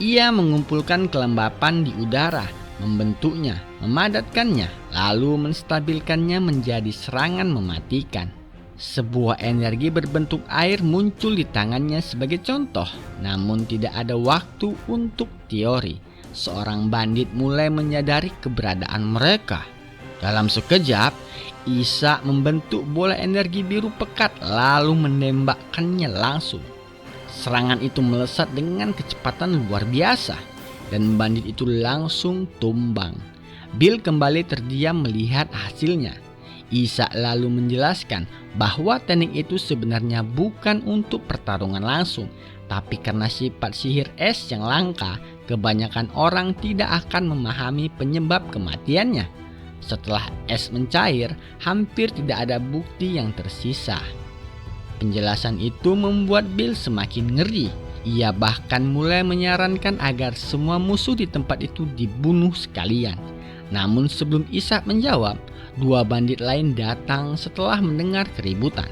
Ia mengumpulkan kelembapan di udara, membentuknya, memadatkannya, lalu menstabilkannya menjadi serangan mematikan. Sebuah energi berbentuk air muncul di tangannya sebagai contoh, namun tidak ada waktu untuk teori. Seorang bandit mulai menyadari keberadaan mereka. Dalam sekejap, Ishak membentuk bola energi biru pekat lalu menembakkannya langsung. Serangan itu melesat dengan kecepatan luar biasa dan bandit itu langsung tumbang. Bill kembali terdiam melihat hasilnya. Ishak lalu menjelaskan bahwa teknik itu sebenarnya bukan untuk pertarungan langsung, tapi karena sifat sihir es yang langka, kebanyakan orang tidak akan memahami penyebab kematiannya. Setelah es mencair, hampir tidak ada bukti yang tersisa. Penjelasan itu membuat Bill semakin ngeri. Ia bahkan mulai menyarankan agar semua musuh di tempat itu dibunuh sekalian. Namun sebelum Ishak menjawab, dua bandit lain datang setelah mendengar keributan.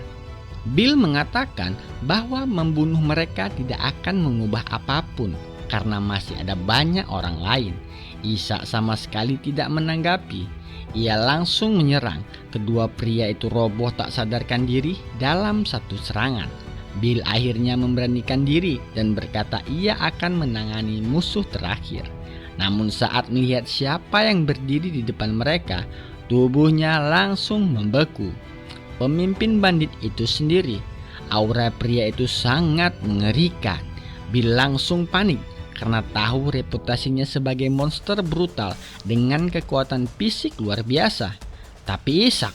Bill mengatakan bahwa membunuh mereka tidak akan mengubah apapun karena masih ada banyak orang lain. Ishak sama sekali tidak menanggapi. Ia langsung menyerang. Kedua pria itu roboh tak sadarkan diri dalam satu serangan. Bill akhirnya memberanikan diri dan berkata ia akan menangani musuh terakhir. Namun saat melihat siapa yang berdiri di depan mereka, tubuhnya langsung membeku. Pemimpin bandit itu sendiri. Aura pria itu sangat mengerikan. Bill langsung panik karena tahu reputasinya sebagai monster brutal dengan kekuatan fisik luar biasa. Tapi Ishak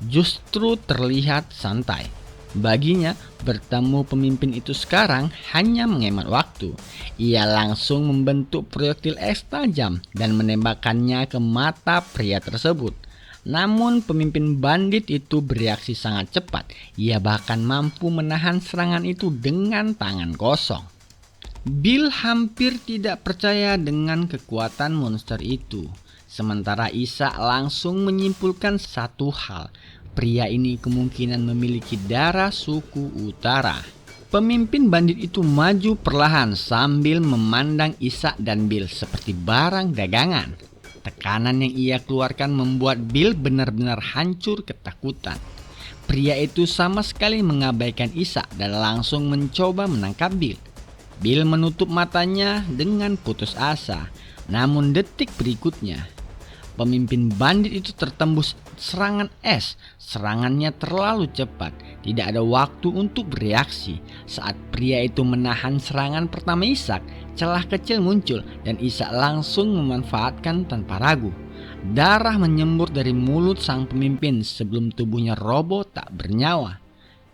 justru terlihat santai. Baginya, bertemu pemimpin itu sekarang hanya menghemat waktu. Ia langsung membentuk proyektil es tajam dan menembakkannya ke mata pria tersebut. Namun pemimpin bandit itu bereaksi sangat cepat. Ia bahkan mampu menahan serangan itu dengan tangan kosong. Bill hampir tidak percaya dengan kekuatan monster itu. Sementara Ishak langsung menyimpulkan satu hal. Pria ini kemungkinan memiliki darah suku utara. Pemimpin bandit itu maju perlahan sambil memandang Ishak dan Bill seperti barang dagangan. Tekanan yang ia keluarkan membuat Bill benar-benar hancur ketakutan. Pria itu sama sekali mengabaikan Ishak dan langsung mencoba menangkap Bill. Bill menutup matanya dengan putus asa. Namun detik berikutnya, pemimpin bandit itu tertembus serangan es. Serangannya terlalu cepat, tidak ada waktu untuk bereaksi. Saat pria itu menahan serangan pertama Ishak, celah kecil muncul dan Ishak langsung memanfaatkan tanpa ragu. Darah menyembur dari mulut sang pemimpin sebelum tubuhnya roboh tak bernyawa.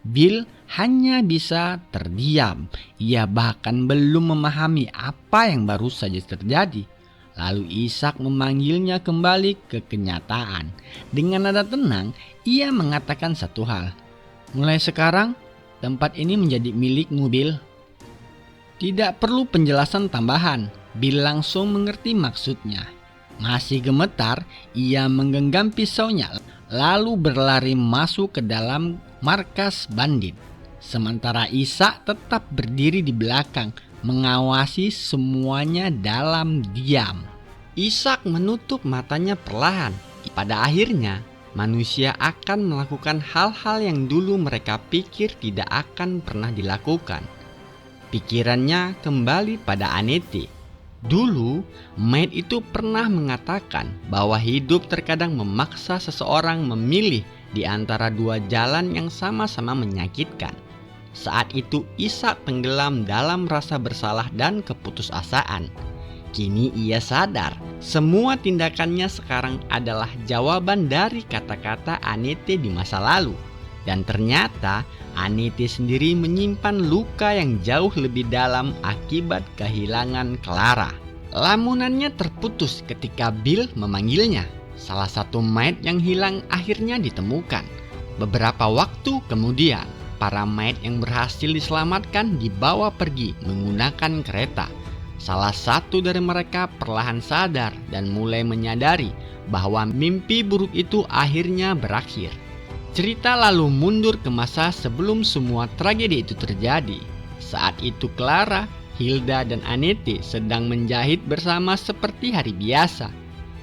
Bill hanya bisa terdiam. Ia bahkan belum memahami apa yang baru saja terjadi. Lalu Ishak memanggilnya kembali ke kenyataan. Dengan nada tenang, ia mengatakan satu hal. Mulai sekarang, tempat ini menjadi milikmu, Bill. Tidak perlu penjelasan tambahan. Bill langsung mengerti maksudnya. Masih gemetar, ia menggenggam pisaunya, lalu berlari masuk ke dalam markas bandit. Sementara Ishak tetap berdiri di belakang, mengawasi semuanya dalam diam. Ishak menutup matanya perlahan. Pada akhirnya, manusia akan melakukan hal-hal yang dulu mereka pikir tidak akan pernah dilakukan. Pikirannya kembali pada Annette. Dulu, Maid itu pernah mengatakan bahwa hidup terkadang memaksa seseorang memilih di antara dua jalan yang sama-sama menyakitkan. Saat itu Ishak tenggelam dalam rasa bersalah dan keputusasaan. Kini ia sadar, semua tindakannya sekarang adalah jawaban dari kata-kata Annette di masa lalu. Dan ternyata Annette sendiri menyimpan luka yang jauh lebih dalam akibat kehilangan Clara. Lamunannya terputus ketika Bill memanggilnya. Salah satu maid yang hilang akhirnya ditemukan. Beberapa waktu kemudian, para maid yang berhasil diselamatkan dibawa pergi menggunakan kereta. Salah satu dari mereka perlahan sadar dan mulai menyadari bahwa mimpi buruk itu akhirnya berakhir. Cerita lalu mundur ke masa sebelum semua tragedi itu terjadi. Saat itu Clara, Hilda, dan Annette sedang menjahit bersama seperti hari biasa.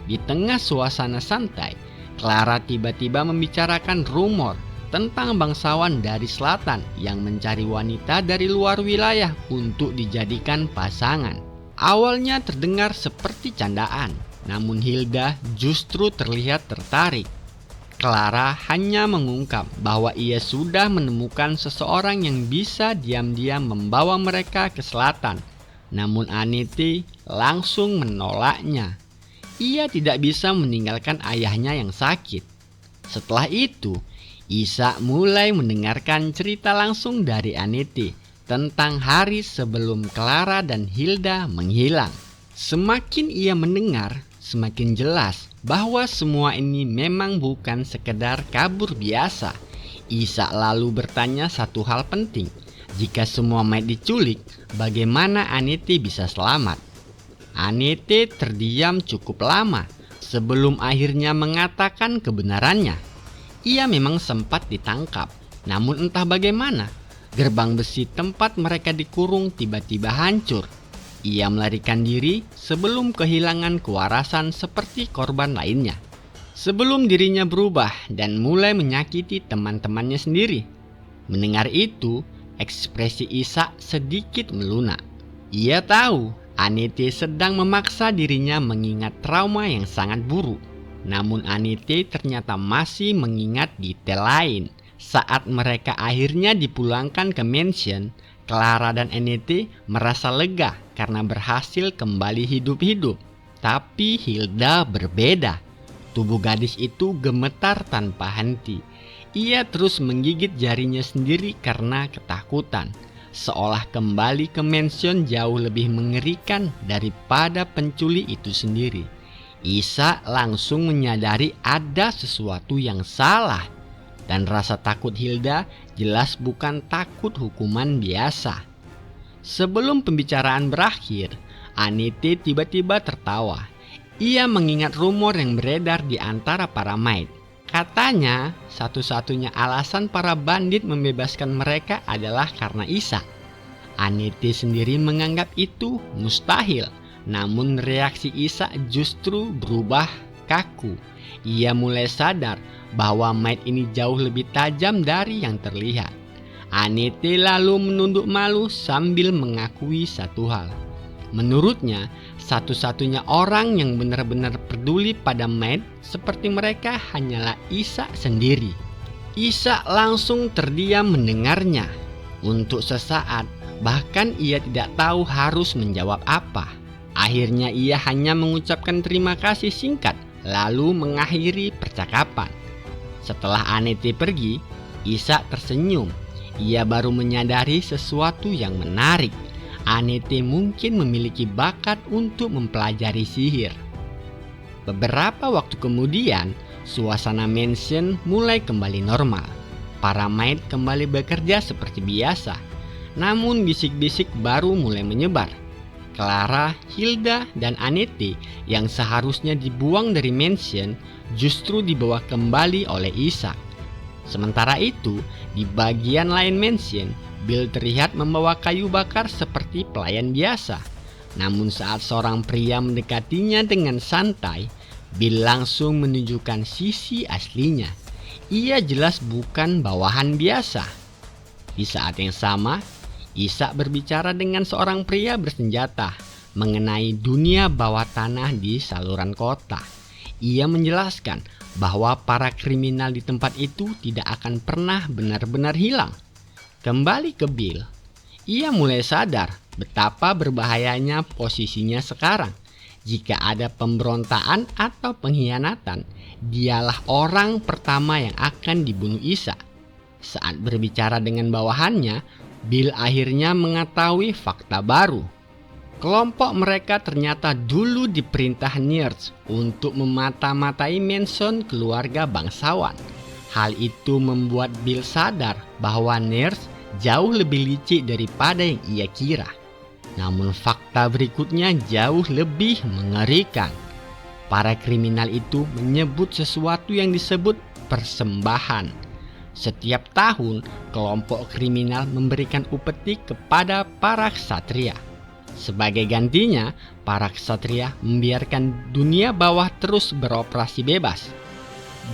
Di tengah suasana santai, Clara tiba-tiba membicarakan rumor tentang bangsawan dari selatan yang mencari wanita dari luar wilayah untuk dijadikan pasangan. Awalnya terdengar seperti candaan, namun Hilda justru terlihat tertarik. Clara hanya mengungkap bahwa ia sudah menemukan seseorang yang bisa diam-diam membawa mereka ke selatan. Namun Annette langsung menolaknya. Ia tidak bisa meninggalkan ayahnya yang sakit. Setelah itu, Ishak mulai mendengarkan cerita langsung dari Annette tentang hari sebelum Clara dan Hilda menghilang. Semakin ia mendengar, semakin jelas bahwa semua ini memang bukan sekedar kabur biasa. Ishak lalu bertanya satu hal penting. Jika semua Maid diculik, bagaimana Anete bisa selamat? Anete terdiam cukup lama sebelum akhirnya mengatakan kebenarannya. Ia memang sempat ditangkap, namun entah bagaimana, gerbang besi tempat mereka dikurung tiba-tiba hancur. Ia melarikan diri sebelum kehilangan kewarasan seperti korban lainnya. Sebelum dirinya berubah dan mulai menyakiti teman-temannya sendiri. Mendengar itu, ekspresi Ishak sedikit melunak. Ia tahu Anete sedang memaksa dirinya mengingat trauma yang sangat buruk. Namun Anete ternyata masih mengingat detail lain. Saat mereka akhirnya dipulangkan ke mansion, Clara dan Anete merasa lega karena berhasil kembali hidup-hidup. Tapi Hilda berbeda. Tubuh gadis itu gemetar tanpa henti. Ia terus menggigit jarinya sendiri karena ketakutan. Seolah kembali ke mansion jauh lebih mengerikan daripada penculik itu sendiri. Ishak langsung menyadari ada sesuatu yang salah. Dan rasa takut Hilda jelas bukan takut hukuman biasa. Sebelum pembicaraan berakhir, Anete tiba-tiba tertawa. Ia mengingat rumor yang beredar di antara para maid. Katanya, satu-satunya alasan para bandit membebaskan mereka adalah karena Ishak. Anete sendiri menganggap itu mustahil, namun reaksi Ishak justru berubah kaku. Ia mulai sadar bahwa maid ini jauh lebih tajam dari yang terlihat. Anete lalu menunduk malu sambil mengakui satu hal. Menurutnya, satu-satunya orang yang benar-benar peduli pada maid seperti mereka hanyalah Ishak sendiri. Ishak langsung terdiam mendengarnya. Untuk sesaat, bahkan ia tidak tahu harus menjawab apa. Akhirnya ia hanya mengucapkan terima kasih singkat, lalu mengakhiri percakapan. Setelah Anete pergi, Ishak tersenyum. Ia baru menyadari sesuatu yang menarik. Anete mungkin memiliki bakat untuk mempelajari sihir. Beberapa waktu kemudian, suasana mansion mulai kembali normal. Para maid kembali bekerja seperti biasa. Namun bisik-bisik baru mulai menyebar. Clara, Hilda, dan Anete yang seharusnya dibuang dari mansion justru dibawa kembali oleh Ishak. Sementara itu, di bagian lain mansion, Bill terlihat membawa kayu bakar seperti pelayan biasa. Namun saat seorang pria mendekatinya dengan santai, Bill langsung menunjukkan sisi aslinya. Ia jelas bukan bawahan biasa. Di saat yang sama, Ishak berbicara dengan seorang pria bersenjata mengenai dunia bawah tanah di saluran kota. Ia menjelaskan bahwa para kriminal di tempat itu tidak akan pernah benar-benar hilang. Kembali ke Bill, ia mulai sadar betapa berbahayanya posisinya sekarang. Jika ada pemberontakan atau pengkhianatan, dialah orang pertama yang akan dibunuh Ishak. Saat berbicara dengan bawahannya, Bill akhirnya mengetahui fakta baru. Kelompok mereka ternyata dulu diperintah Nierz untuk memata-matai mansion keluarga bangsawan. Hal itu membuat Bill sadar bahwa Nierz jauh lebih licik daripada yang ia kira. Namun fakta berikutnya jauh lebih mengerikan. Para kriminal itu menyebut sesuatu yang disebut persembahan. Setiap tahun, kelompok kriminal memberikan upeti kepada para ksatria. Sebagai gantinya, para ksatria membiarkan dunia bawah terus beroperasi bebas.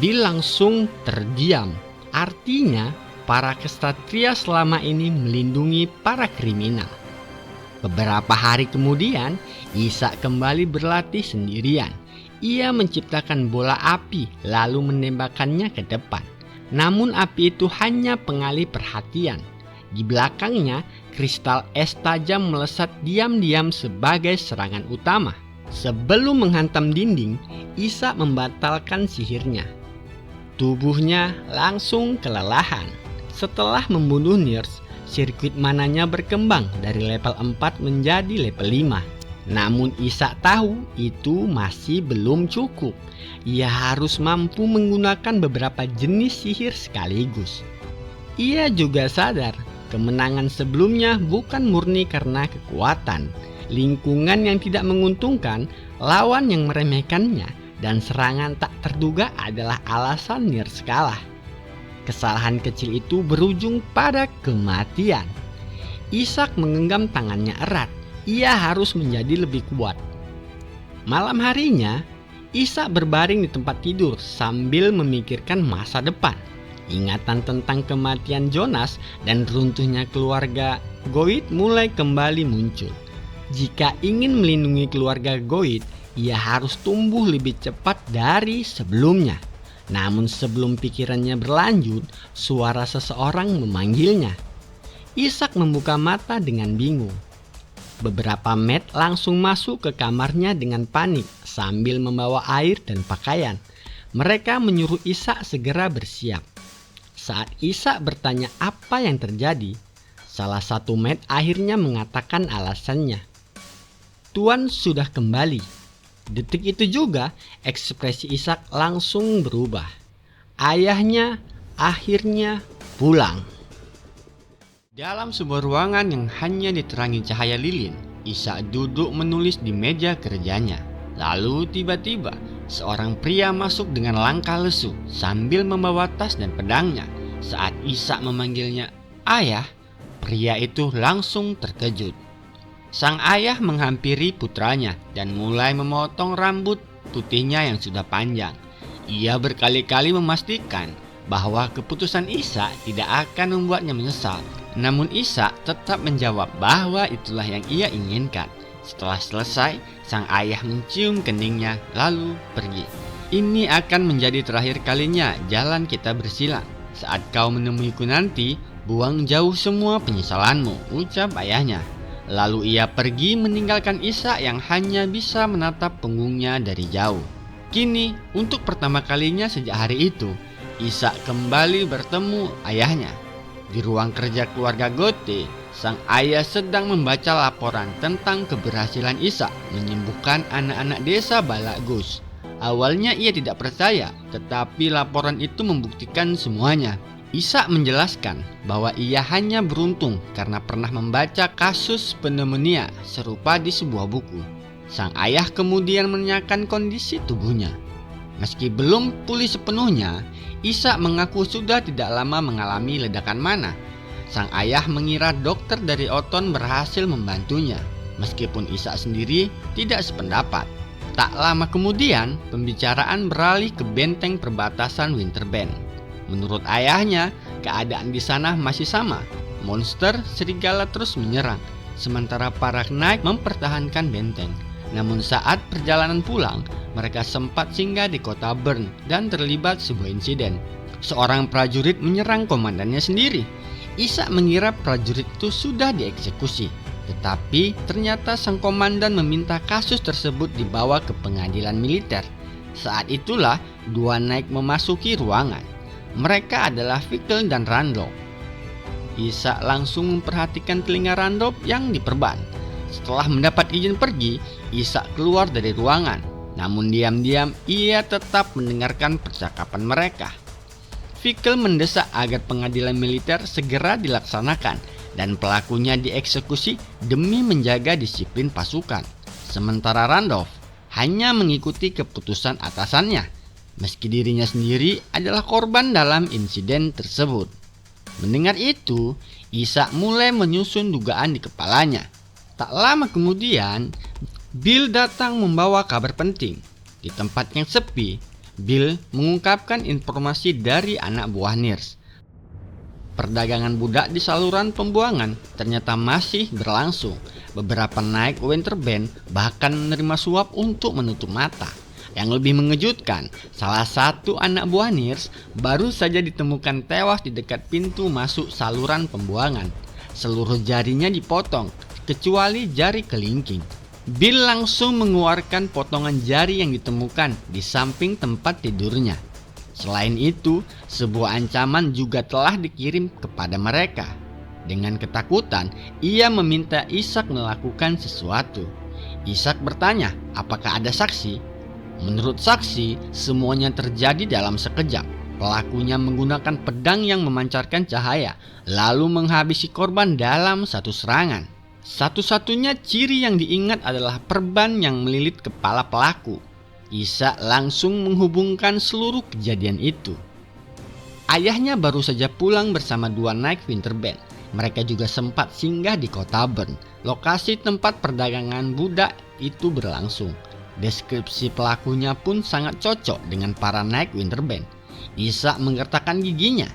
Bill langsung terdiam. Artinya, para ksatria selama ini melindungi para kriminal. Beberapa hari kemudian, Ishak kembali berlatih sendirian. Ia menciptakan bola api lalu menembakkannya ke depan. Namun api itu hanya pengalih perhatian. Di belakangnya, kristal es tajam melesat diam-diam sebagai serangan utama. Sebelum menghantam dinding, Ishak membatalkan sihirnya. Tubuhnya langsung kelelahan. Setelah membunuh Nierz, sirkuit mananya berkembang dari level 4 menjadi level 5. Namun Ishak tahu itu masih belum cukup. Ia harus mampu menggunakan beberapa jenis sihir sekaligus. Ia juga sadar Kemenangan sebelumnya bukan murni karena kekuatan, lingkungan yang tidak menguntungkan, lawan yang meremehkannya, dan serangan tak terduga adalah alasan Nirs kalah. Kesalahan kecil itu berujung pada kematian. Ishak menggenggam tangannya erat. Ia harus menjadi lebih kuat. Malam harinya, Ishak berbaring di tempat tidur sambil memikirkan masa depan. Ingatan tentang kematian Jonas dan runtuhnya keluarga Goit mulai kembali muncul. Jika ingin melindungi keluarga Goit, ia harus tumbuh lebih cepat dari sebelumnya. Namun sebelum pikirannya berlanjut, suara seseorang memanggilnya. Ishak membuka mata dengan bingung. Beberapa Met langsung masuk ke kamarnya dengan panik sambil membawa air dan pakaian. Mereka menyuruh Ishak segera bersiap. Saat Ishak bertanya apa yang terjadi, salah satu Met akhirnya mengatakan alasannya. Tuan sudah kembali. Detik itu juga ekspresi Ishak langsung berubah. Ayahnya akhirnya pulang. Dalam sebuah ruangan yang hanya diterangi cahaya lilin, Ishak duduk menulis di meja kerjanya. Lalu tiba-tiba seorang pria masuk dengan langkah lesu sambil membawa tas dan pedangnya. Saat Ishak memanggilnya ayah, pria itu langsung terkejut. Sang ayah menghampiri putranya dan mulai memotong rambut putihnya yang sudah panjang. Ia berkali-kali memastikan bahwa keputusan Ishak tidak akan membuatnya menyesal. Namun Ishak tetap menjawab bahwa itulah yang ia inginkan. Setelah selesai, sang ayah mencium keningnya lalu pergi. Ini akan menjadi terakhir kalinya jalan kita bersilang. Saat kau menemuiku nanti, buang jauh semua penyesalanmu, ucap ayahnya. Lalu ia pergi meninggalkan Ishak yang hanya bisa menatap punggungnya dari jauh. Kini, untuk pertama kalinya sejak hari itu, Ishak kembali bertemu ayahnya. Di ruang kerja keluarga Gote, sang ayah sedang membaca laporan tentang keberhasilan Ishak menyembuhkan anak-anak desa Balagus. Awalnya ia tidak percaya, tetapi laporan itu membuktikan semuanya. Ishak menjelaskan bahwa ia hanya beruntung karena pernah membaca kasus pneumonia serupa di sebuah buku. Sang ayah kemudian menanyakan kondisi tubuhnya. Meski belum pulih sepenuhnya, Ishak mengaku sudah tidak lama mengalami ledakan mana. Sang ayah mengira dokter dari Oton berhasil membantunya, meskipun Ishak sendiri tidak sependapat. Tak lama kemudian, pembicaraan beralih ke benteng perbatasan Winterbend. Menurut ayahnya, keadaan di sana masih sama. Monster serigala terus menyerang, sementara para Knight mempertahankan benteng. Namun saat perjalanan pulang, mereka sempat singgah di kota Bern dan terlibat sebuah insiden. Seorang prajurit menyerang komandannya sendiri. Ishak mengira prajurit itu sudah dieksekusi, tetapi ternyata sang komandan meminta kasus tersebut dibawa ke pengadilan militer. Saat itulah dua Knight memasuki ruangan. Mereka adalah Fickle dan Randolph. Ishak langsung memperhatikan telinga Randolph yang diperban. Setelah mendapat izin pergi, Ishak keluar dari ruangan. Namun diam-diam ia tetap mendengarkan percakapan mereka. Fickle mendesak agar pengadilan militer segera dilaksanakan dan pelakunya dieksekusi demi menjaga disiplin pasukan. Sementara Randolph hanya mengikuti keputusan atasannya, meski dirinya sendiri adalah korban dalam insiden tersebut. Mendengar itu, Ishak mulai menyusun dugaan di kepalanya. Tak lama kemudian, Bill datang membawa kabar penting. Di tempat yang sepi, Bill mengungkapkan informasi dari anak buah Nirs. Perdagangan budak di saluran pembuangan ternyata masih berlangsung. Beberapa Knight Winterbend bahkan menerima suap untuk menutup mata. Yang lebih mengejutkan, salah satu anak buah Nirs baru saja ditemukan tewas di dekat pintu masuk saluran pembuangan. Seluruh jarinya dipotong, kecuali jari kelingking. Bill langsung mengeluarkan potongan jari yang ditemukan di samping tempat tidurnya. Selain itu, sebuah ancaman juga telah dikirim kepada mereka. Dengan ketakutan, ia meminta Ishak melakukan sesuatu. Ishak bertanya, apakah ada saksi? Menurut saksi, semuanya terjadi dalam sekejap. Pelakunya menggunakan pedang yang memancarkan cahaya, lalu menghabisi korban dalam satu serangan. Satu-satunya ciri yang diingat adalah perban yang melilit kepala pelaku. Ishak langsung menghubungkan seluruh kejadian itu. Ayahnya baru saja pulang bersama 2 Night Winter Band. Mereka juga sempat singgah di kota Bern, lokasi tempat perdagangan budak itu berlangsung. Deskripsi pelakunya pun sangat cocok dengan para Night Winter Band. Ishak menggertakkan giginya.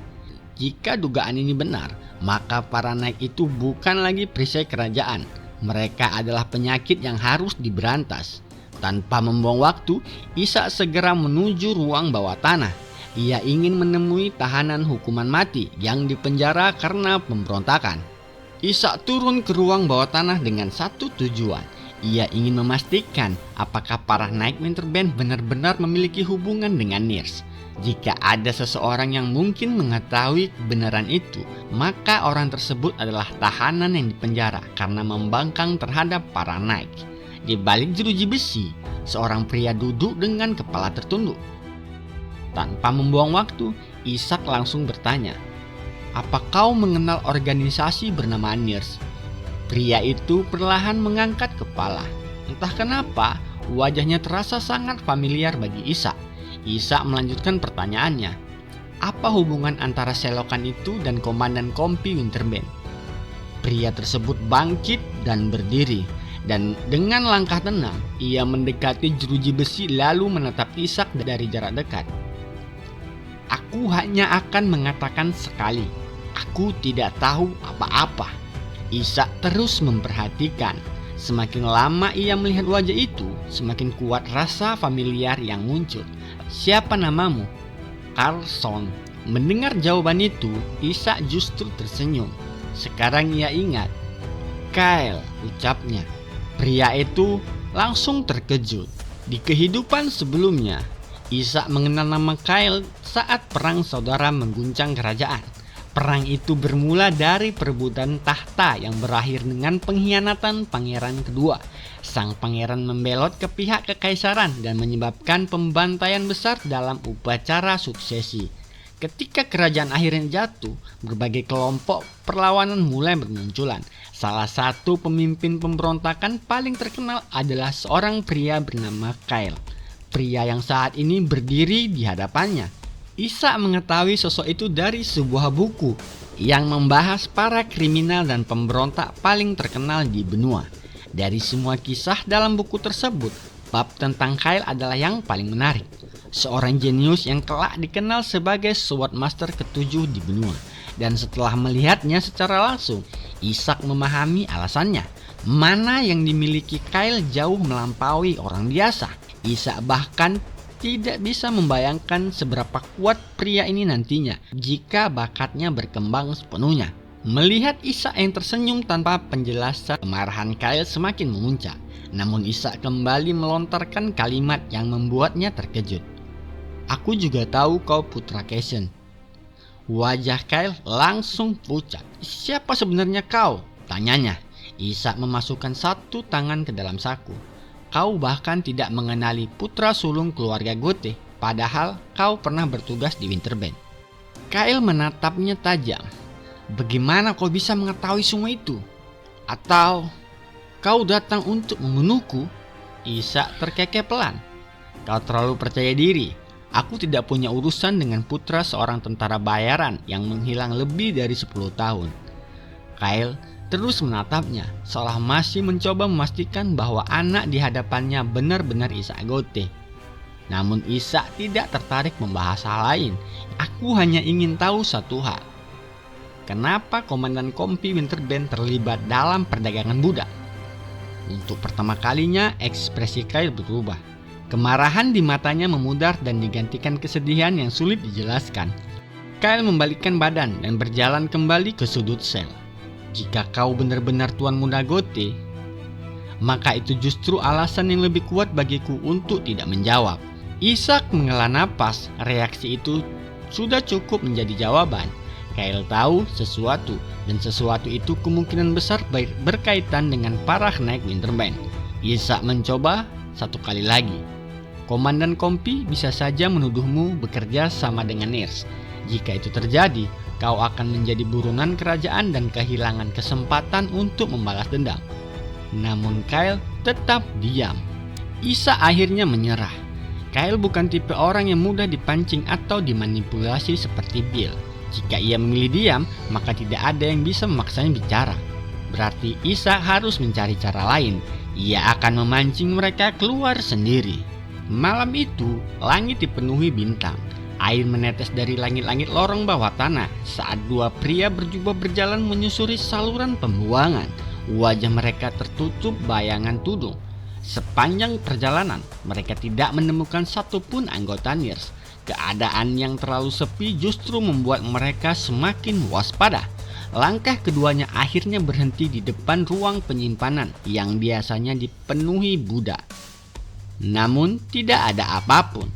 Jika dugaan ini benar, maka para Night itu bukan lagi perisai kerajaan. Mereka adalah penyakit yang harus diberantas. Tanpa membuang waktu, Ishak segera menuju ruang bawah tanah. Ia ingin menemui tahanan hukuman mati yang dipenjara karena pemberontakan. Ishak turun ke ruang bawah tanah dengan satu tujuan. Ia ingin memastikan apakah para Night Winter Band benar-benar memiliki hubungan dengan Nirse. Jika ada seseorang yang mungkin mengetahui kebenaran itu, maka orang tersebut adalah tahanan yang dipenjara karena membangkang terhadap para Night. Di balik jeruji besi, seorang pria duduk dengan kepala tertunduk. Tanpa membuang waktu, Ishak langsung bertanya, "Apa kau mengenal organisasi bernama Nirse?" Pria itu perlahan mengangkat kepala. Entah kenapa, wajahnya terasa sangat familiar bagi Ishak. Ishak melanjutkan pertanyaannya, "Apa hubungan antara selokan itu dan komandan kompi Winterband?" Pria tersebut bangkit dan berdiri, dan dengan langkah tenang, ia mendekati jeruji besi lalu menatap Ishak dari jarak dekat. "Aku hanya akan mengatakan sekali, aku tidak tahu apa-apa." Ishak terus memperhatikan. Semakin lama ia melihat wajah itu, semakin kuat rasa familiar yang muncul. "Siapa namamu?" "Carlson." Mendengar jawaban itu, Ishak justru tersenyum. Sekarang ia ingat. "Kyle," ucapnya. Pria itu langsung terkejut. Di kehidupan sebelumnya, Ishak mengenal nama Kyle saat perang saudara mengguncang kerajaan. Perang itu bermula dari perebutan tahta yang berakhir dengan pengkhianatan pangeran kedua. Sang pangeran membelot ke pihak kekaisaran dan menyebabkan pembantaian besar dalam upacara suksesi. Ketika kerajaan akhirnya jatuh, berbagai kelompok perlawanan mulai bermunculan. Salah satu pemimpin pemberontakan paling terkenal adalah seorang pria bernama Kyle. Pria yang saat ini berdiri di hadapannya. Ishak mengetahui sosok itu dari sebuah buku yang membahas para kriminal dan pemberontak paling terkenal di benua. Dari semua kisah dalam buku tersebut, bab tentang Kyle adalah yang paling menarik. Seorang jenius yang kelak dikenal sebagai Swordmaster ke-7 di benua. Dan setelah melihatnya secara langsung, Ishak memahami alasannya. Mana yang dimiliki Kyle jauh melampaui orang biasa. Ishak bahkan tidak bisa membayangkan seberapa kuat pria ini nantinya jika bakatnya berkembang sepenuhnya. Melihat Ishak yang tersenyum tanpa penjelasan, kemarahan Kyle semakin memuncak. Namun Ishak kembali melontarkan kalimat yang membuatnya terkejut. "Aku juga tahu kau putra Casson." Wajah Kyle langsung pucat. "Siapa sebenarnya kau?" tanyanya. Ishak memasukkan satu tangan ke dalam saku. "Kau bahkan tidak mengenali putra sulung keluarga Gothe, padahal kau pernah bertugas di Winterband." Kyle menatapnya tajam. "Bagaimana kau bisa mengetahui semua itu? Atau kau datang untuk membunuhku?" Ishak terkekeh pelan. "Kau terlalu percaya diri. Aku tidak punya urusan dengan putra seorang tentara bayaran yang menghilang lebih dari 10 tahun. Kyle terus menatapnya, seolah masih mencoba memastikan bahwa anak di hadapannya benar-benar Ishak Gothe. Namun Ishak tidak tertarik membahas hal lain. "Aku hanya ingin tahu satu hal. Kenapa Komandan Kompi Winterband terlibat dalam perdagangan budak?" Untuk pertama kalinya ekspresi Kyle berubah. Kemarahan di matanya memudar dan digantikan kesedihan yang sulit dijelaskan. Kyle membalikkan badan dan berjalan kembali ke sudut sel. "Jika kau benar-benar Tuan Muda Gothe, maka itu justru alasan yang lebih kuat bagiku untuk tidak menjawab." Ishak menghela napas. Reaksi itu sudah cukup menjadi jawaban. Kyle tahu sesuatu, dan sesuatu itu kemungkinan besar berkaitan dengan para Night Winterband. Ishak mencoba satu kali lagi. Komandan Kompi bisa saja menuduhmu bekerja sama dengan Nirс. Jika itu terjadi, kau akan menjadi buronan kerajaan dan kehilangan kesempatan untuk membalas dendam. Namun Kyle tetap diam. Isa akhirnya menyerah. Kyle bukan tipe orang yang mudah dipancing atau dimanipulasi seperti Bill. Jika ia memilih diam, maka tidak ada yang bisa memaksanya bicara. Berarti Isa harus mencari cara lain. Ia akan memancing mereka keluar sendiri. Malam itu, langit dipenuhi bintang. Air menetes dari langit-langit lorong bawah tanah saat dua pria berjubah berjalan menyusuri saluran pembuangan. Wajah mereka tertutup bayangan tudung. Sepanjang perjalanan, mereka tidak menemukan satupun anggota Nirс. Keadaan yang terlalu sepi justru membuat mereka semakin waspada. Langkah keduanya akhirnya berhenti di depan ruang penyimpanan yang biasanya dipenuhi budak. Namun tidak ada apapun.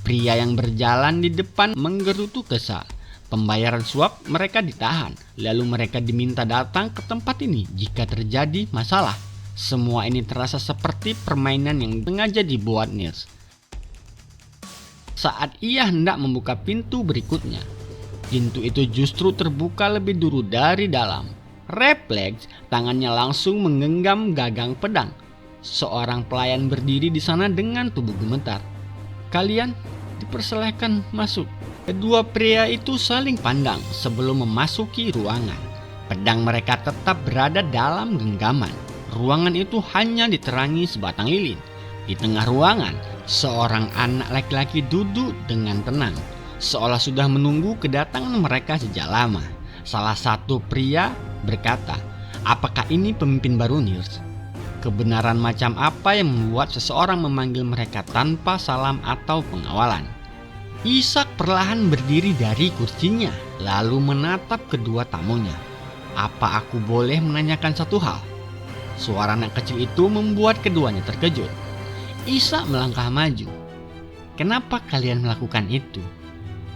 Pria yang berjalan di depan menggerutu kesal. Pembayaran suap mereka ditahan, lalu mereka diminta datang ke tempat ini jika terjadi masalah. Semua ini terasa seperti permainan yang sengaja dibuat Nirs. Saat ia hendak membuka pintu berikutnya, pintu itu justru terbuka lebih dulu dari dalam. Refleks, tangannya langsung menggenggam gagang pedang. Seorang pelayan berdiri di sana dengan tubuh gemetar. Kalian dipersilahkan masuk. Kedua pria itu saling pandang sebelum memasuki ruangan. Pedang mereka tetap berada dalam genggaman. Ruangan itu hanya diterangi sebatang lilin. Di tengah ruangan, seorang anak laki-laki duduk dengan tenang, seolah sudah menunggu kedatangan mereka sejak lama. Salah satu pria berkata, "Apakah ini pemimpin baru Nirs? Kebenaran macam apa yang membuat seseorang memanggil mereka tanpa salam atau pengawalan?" Ishak perlahan berdiri dari kursinya, lalu menatap kedua tamunya. "Apa aku boleh menanyakan satu hal?" Suara anak kecil itu membuat keduanya terkejut. Ishak melangkah maju. "Kenapa kalian melakukan itu?"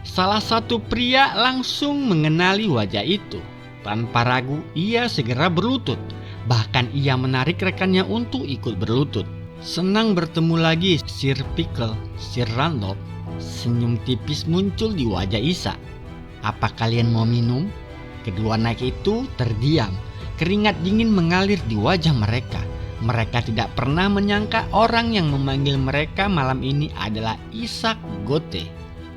Salah satu pria langsung mengenali wajah itu. Tanpa ragu, ia segera berlutut. Bahkan ia menarik rekannya untuk ikut berlutut. "Senang bertemu lagi, Sir Pickle, Sir Randolph." Senyum tipis muncul di wajah Ishak. "Apa kalian mau minum?" Kedua anak itu terdiam. Keringat dingin mengalir di wajah mereka. Mereka tidak pernah menyangka orang yang memanggil mereka malam ini adalah Ishak Gote.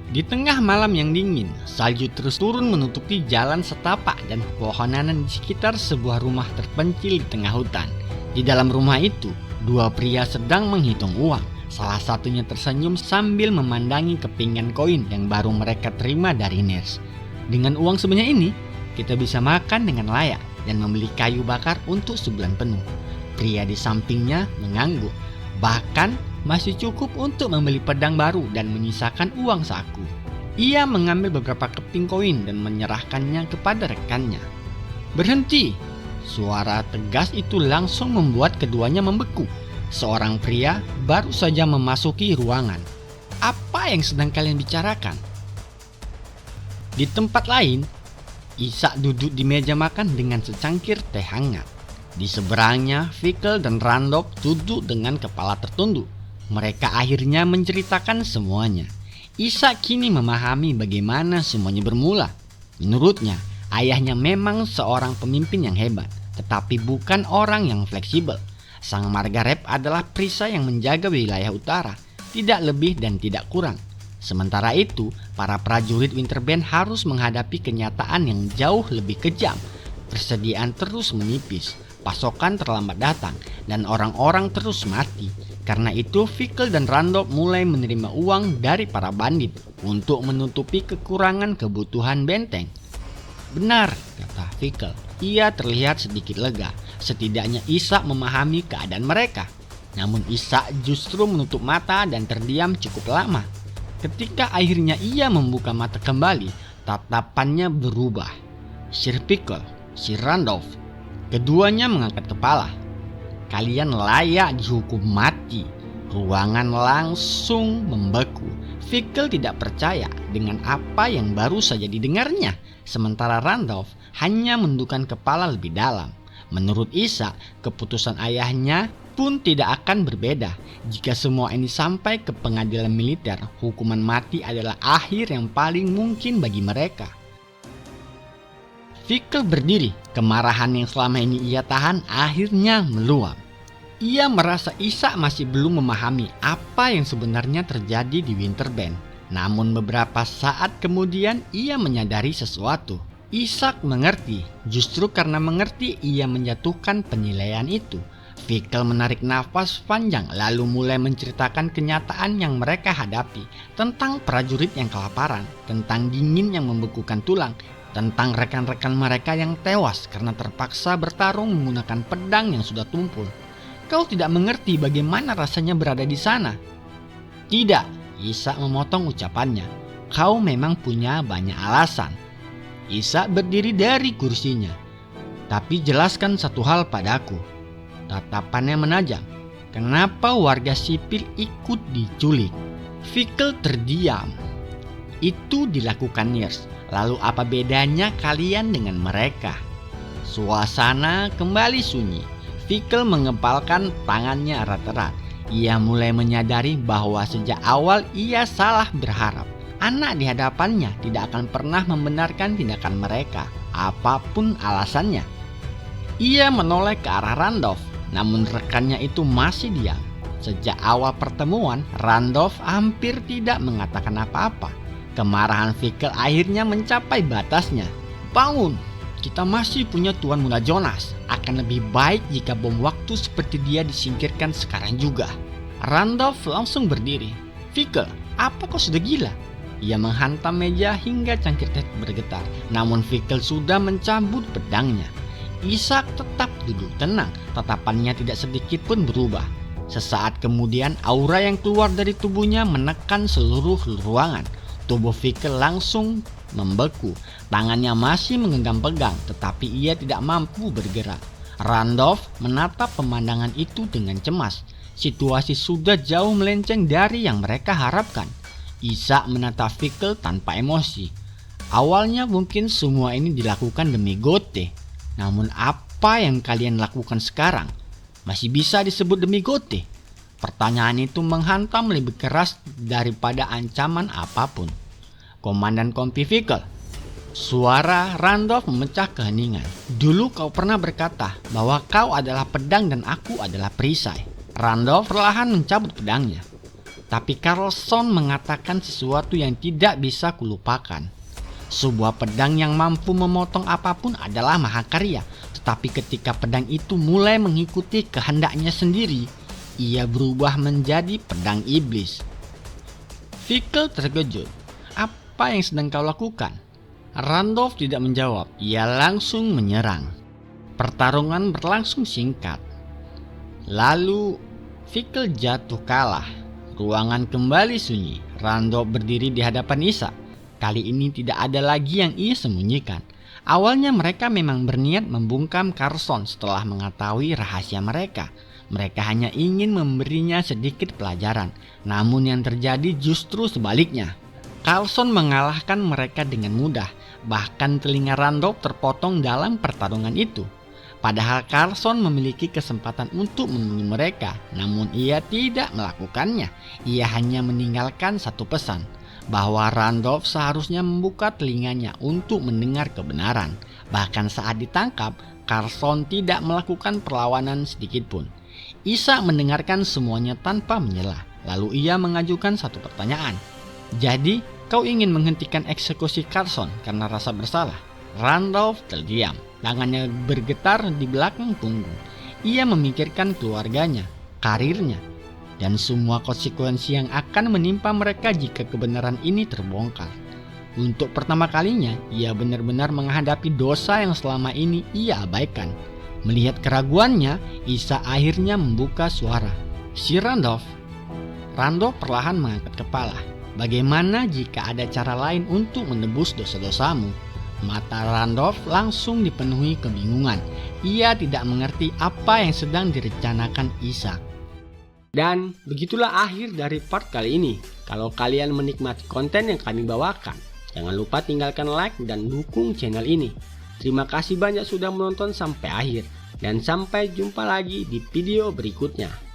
Di tengah malam yang dingin, salju terus turun menutupi jalan setapak dan pepohonan di sekitar sebuah rumah terpencil di tengah hutan. Di dalam rumah itu, dua pria sedang menghitung uang. Salah satunya tersenyum sambil memandangi kepingan koin yang baru mereka terima dari Nirs. "Dengan uang sebanyak ini, kita bisa makan dengan layak dan membeli kayu bakar untuk sebulan penuh." Pria di sampingnya mengangguk. "Bahkan masih cukup untuk membeli pedang baru dan menyisakan uang saku." Ia mengambil beberapa keping koin dan menyerahkannya kepada rekannya. "Berhenti!" Suara tegas itu langsung membuat keduanya membeku. Seorang pria baru saja memasuki ruangan. "Apa yang sedang kalian bicarakan?" Di tempat lain, Ishak duduk di meja makan dengan secangkir teh hangat. Di seberangnya, Pickle dan Randolph duduk dengan kepala tertunduk. Mereka akhirnya menceritakan semuanya. Ishak kini memahami bagaimana semuanya bermula. Menurutnya, ayahnya memang seorang pemimpin yang hebat, tetapi bukan orang yang fleksibel. Sang Margaret adalah perisai yang menjaga wilayah utara, tidak lebih dan tidak kurang. Sementara itu, para prajurit Winterband harus menghadapi kenyataan yang jauh lebih kejam. Persediaan terus menipis, pasokan terlambat datang, dan orang-orang terus mati. Karena itu, Pickle dan Randolph mulai menerima uang dari para bandit untuk menutupi kekurangan kebutuhan benteng. "Benar," kata Pickle. Ia terlihat sedikit lega. Setidaknya Ishak memahami keadaan mereka. Namun Ishak justru menutup mata dan terdiam cukup lama. Ketika akhirnya ia membuka mata kembali, tatapannya berubah. "Sir Pickle, Sir Randolph." Keduanya mengangkat kepala. "Kalian layak dihukum mati." Ruangan langsung membeku. Pickle tidak percaya dengan apa yang baru saja didengarnya. Sementara Randolph hanya menundukkan kepala lebih dalam. Menurut Ishak, keputusan ayahnya pun tidak akan berbeda. Jika semua ini sampai ke pengadilan militer, hukuman mati adalah akhir yang paling mungkin bagi mereka. Fickle berdiri, kemarahan yang selama ini ia tahan akhirnya meluap. Ia merasa Ishak masih belum memahami apa yang sebenarnya terjadi di Winterbend. Namun beberapa saat kemudian ia menyadari sesuatu. Ishak mengerti, justru karena mengerti ia menjatuhkan penilaian itu. Fickle menarik nafas panjang lalu mulai menceritakan kenyataan yang mereka hadapi. Tentang prajurit yang kelaparan, tentang dingin yang membekukan tulang, tentang rekan-rekan mereka yang tewas karena terpaksa bertarung menggunakan pedang yang sudah tumpul. Kau tidak mengerti bagaimana rasanya berada di sana. Tidak, Ishak memotong ucapannya. Kau memang punya banyak alasan. Ishak berdiri dari kursinya. Tapi jelaskan satu hal padaku. Tatapannya menajam. Kenapa warga sipil ikut diculik? Fickle terdiam. Itu dilakukan Nurse. Lalu apa bedanya kalian dengan mereka? Suasana kembali sunyi. Fickle mengepalkan tangannya erat-erat. Ia mulai menyadari bahwa sejak awal ia salah berharap. Anak di hadapannya tidak akan pernah membenarkan tindakan mereka, apapun alasannya. Ia menoleh ke arah Randolph, namun rekannya itu masih diam. Sejak awal pertemuan, Randolph hampir tidak mengatakan apa-apa. Kemarahan Fickle akhirnya mencapai batasnya. Bangun, kita masih punya Tuan Muda Jonas. Akan lebih baik jika bom waktu seperti dia disingkirkan sekarang juga. Randolph langsung berdiri. Fickle, apa kau sudah gila? Ia menghantam meja hingga cangkir teh bergetar. Namun Fickle sudah mencabut pedangnya. Ishak tetap duduk tenang. Tatapannya tidak sedikit pun berubah. Sesaat kemudian aura yang keluar dari tubuhnya menekan seluruh ruangan. Tubuh Fickle langsung membeku. Tangannya masih menggenggam pegang, tetapi ia tidak mampu bergerak. Randolph menatap pemandangan itu dengan cemas. Situasi sudah jauh melenceng dari yang mereka harapkan. Ishak menatap Fickle tanpa emosi. Awalnya mungkin semua ini dilakukan demi Gothe. Namun apa yang kalian lakukan sekarang masih bisa disebut demi Gothe? Pertanyaan itu menghantam lebih keras daripada ancaman apapun. Komandan Kompi Fickle. Suara Randolph memecah keheningan. Dulu kau pernah berkata bahwa kau adalah pedang dan aku adalah perisai. Randolph perlahan mencabut pedangnya. Tapi Carlson mengatakan sesuatu yang tidak bisa kulupakan. Sebuah pedang yang mampu memotong apapun adalah mahakarya. Tetapi ketika pedang itu mulai mengikuti kehendaknya sendiri, ia berubah menjadi pedang iblis. Fickle terkejut. Apa yang sedang kau lakukan? Randolph tidak menjawab. Ia langsung menyerang. Pertarungan berlangsung singkat. Lalu Fickle jatuh kalah. Ruangan kembali sunyi. Randolph berdiri di hadapan Ishak. Kali ini tidak ada lagi yang ia sembunyikan. Awalnya mereka memang berniat membungkam Carlson setelah mengetahui rahasia mereka. Mereka hanya ingin memberinya sedikit pelajaran. Namun yang terjadi justru sebaliknya. Carlson mengalahkan mereka dengan mudah. Bahkan telinga Randolph terpotong dalam pertarungan itu. Padahal Carlson memiliki kesempatan untuk membunuh mereka. Namun ia tidak melakukannya. Ia hanya meninggalkan satu pesan. Bahwa Randolph seharusnya membuka telinganya untuk mendengar kebenaran. Bahkan saat ditangkap, Carlson tidak melakukan perlawanan sedikitpun. Ishak mendengarkan semuanya tanpa menyela. Lalu ia mengajukan satu pertanyaan. Jadi, kau ingin menghentikan eksekusi Carlson karena rasa bersalah? Randolph terdiam. Tangannya bergetar di belakang punggung. Ia memikirkan keluarganya, karirnya, dan semua konsekuensi yang akan menimpa mereka jika kebenaran ini terbongkar. Untuk pertama kalinya, ia benar-benar menghadapi dosa yang selama ini ia abaikan. Melihat keraguannya, Ishak akhirnya membuka suara. Si Randolph. Randolph perlahan mengangkat kepala. Bagaimana jika ada cara lain untuk menebus dosa-dosamu? Mata Randolph langsung dipenuhi kebingungan. Ia tidak mengerti apa yang sedang direncanakan Ishak. Dan begitulah akhir dari part kali ini. Kalau kalian menikmati konten yang kami bawakan, jangan lupa tinggalkan like dan dukung channel ini. Terima kasih banyak sudah menonton sampai akhir. Dan sampai jumpa lagi di video berikutnya.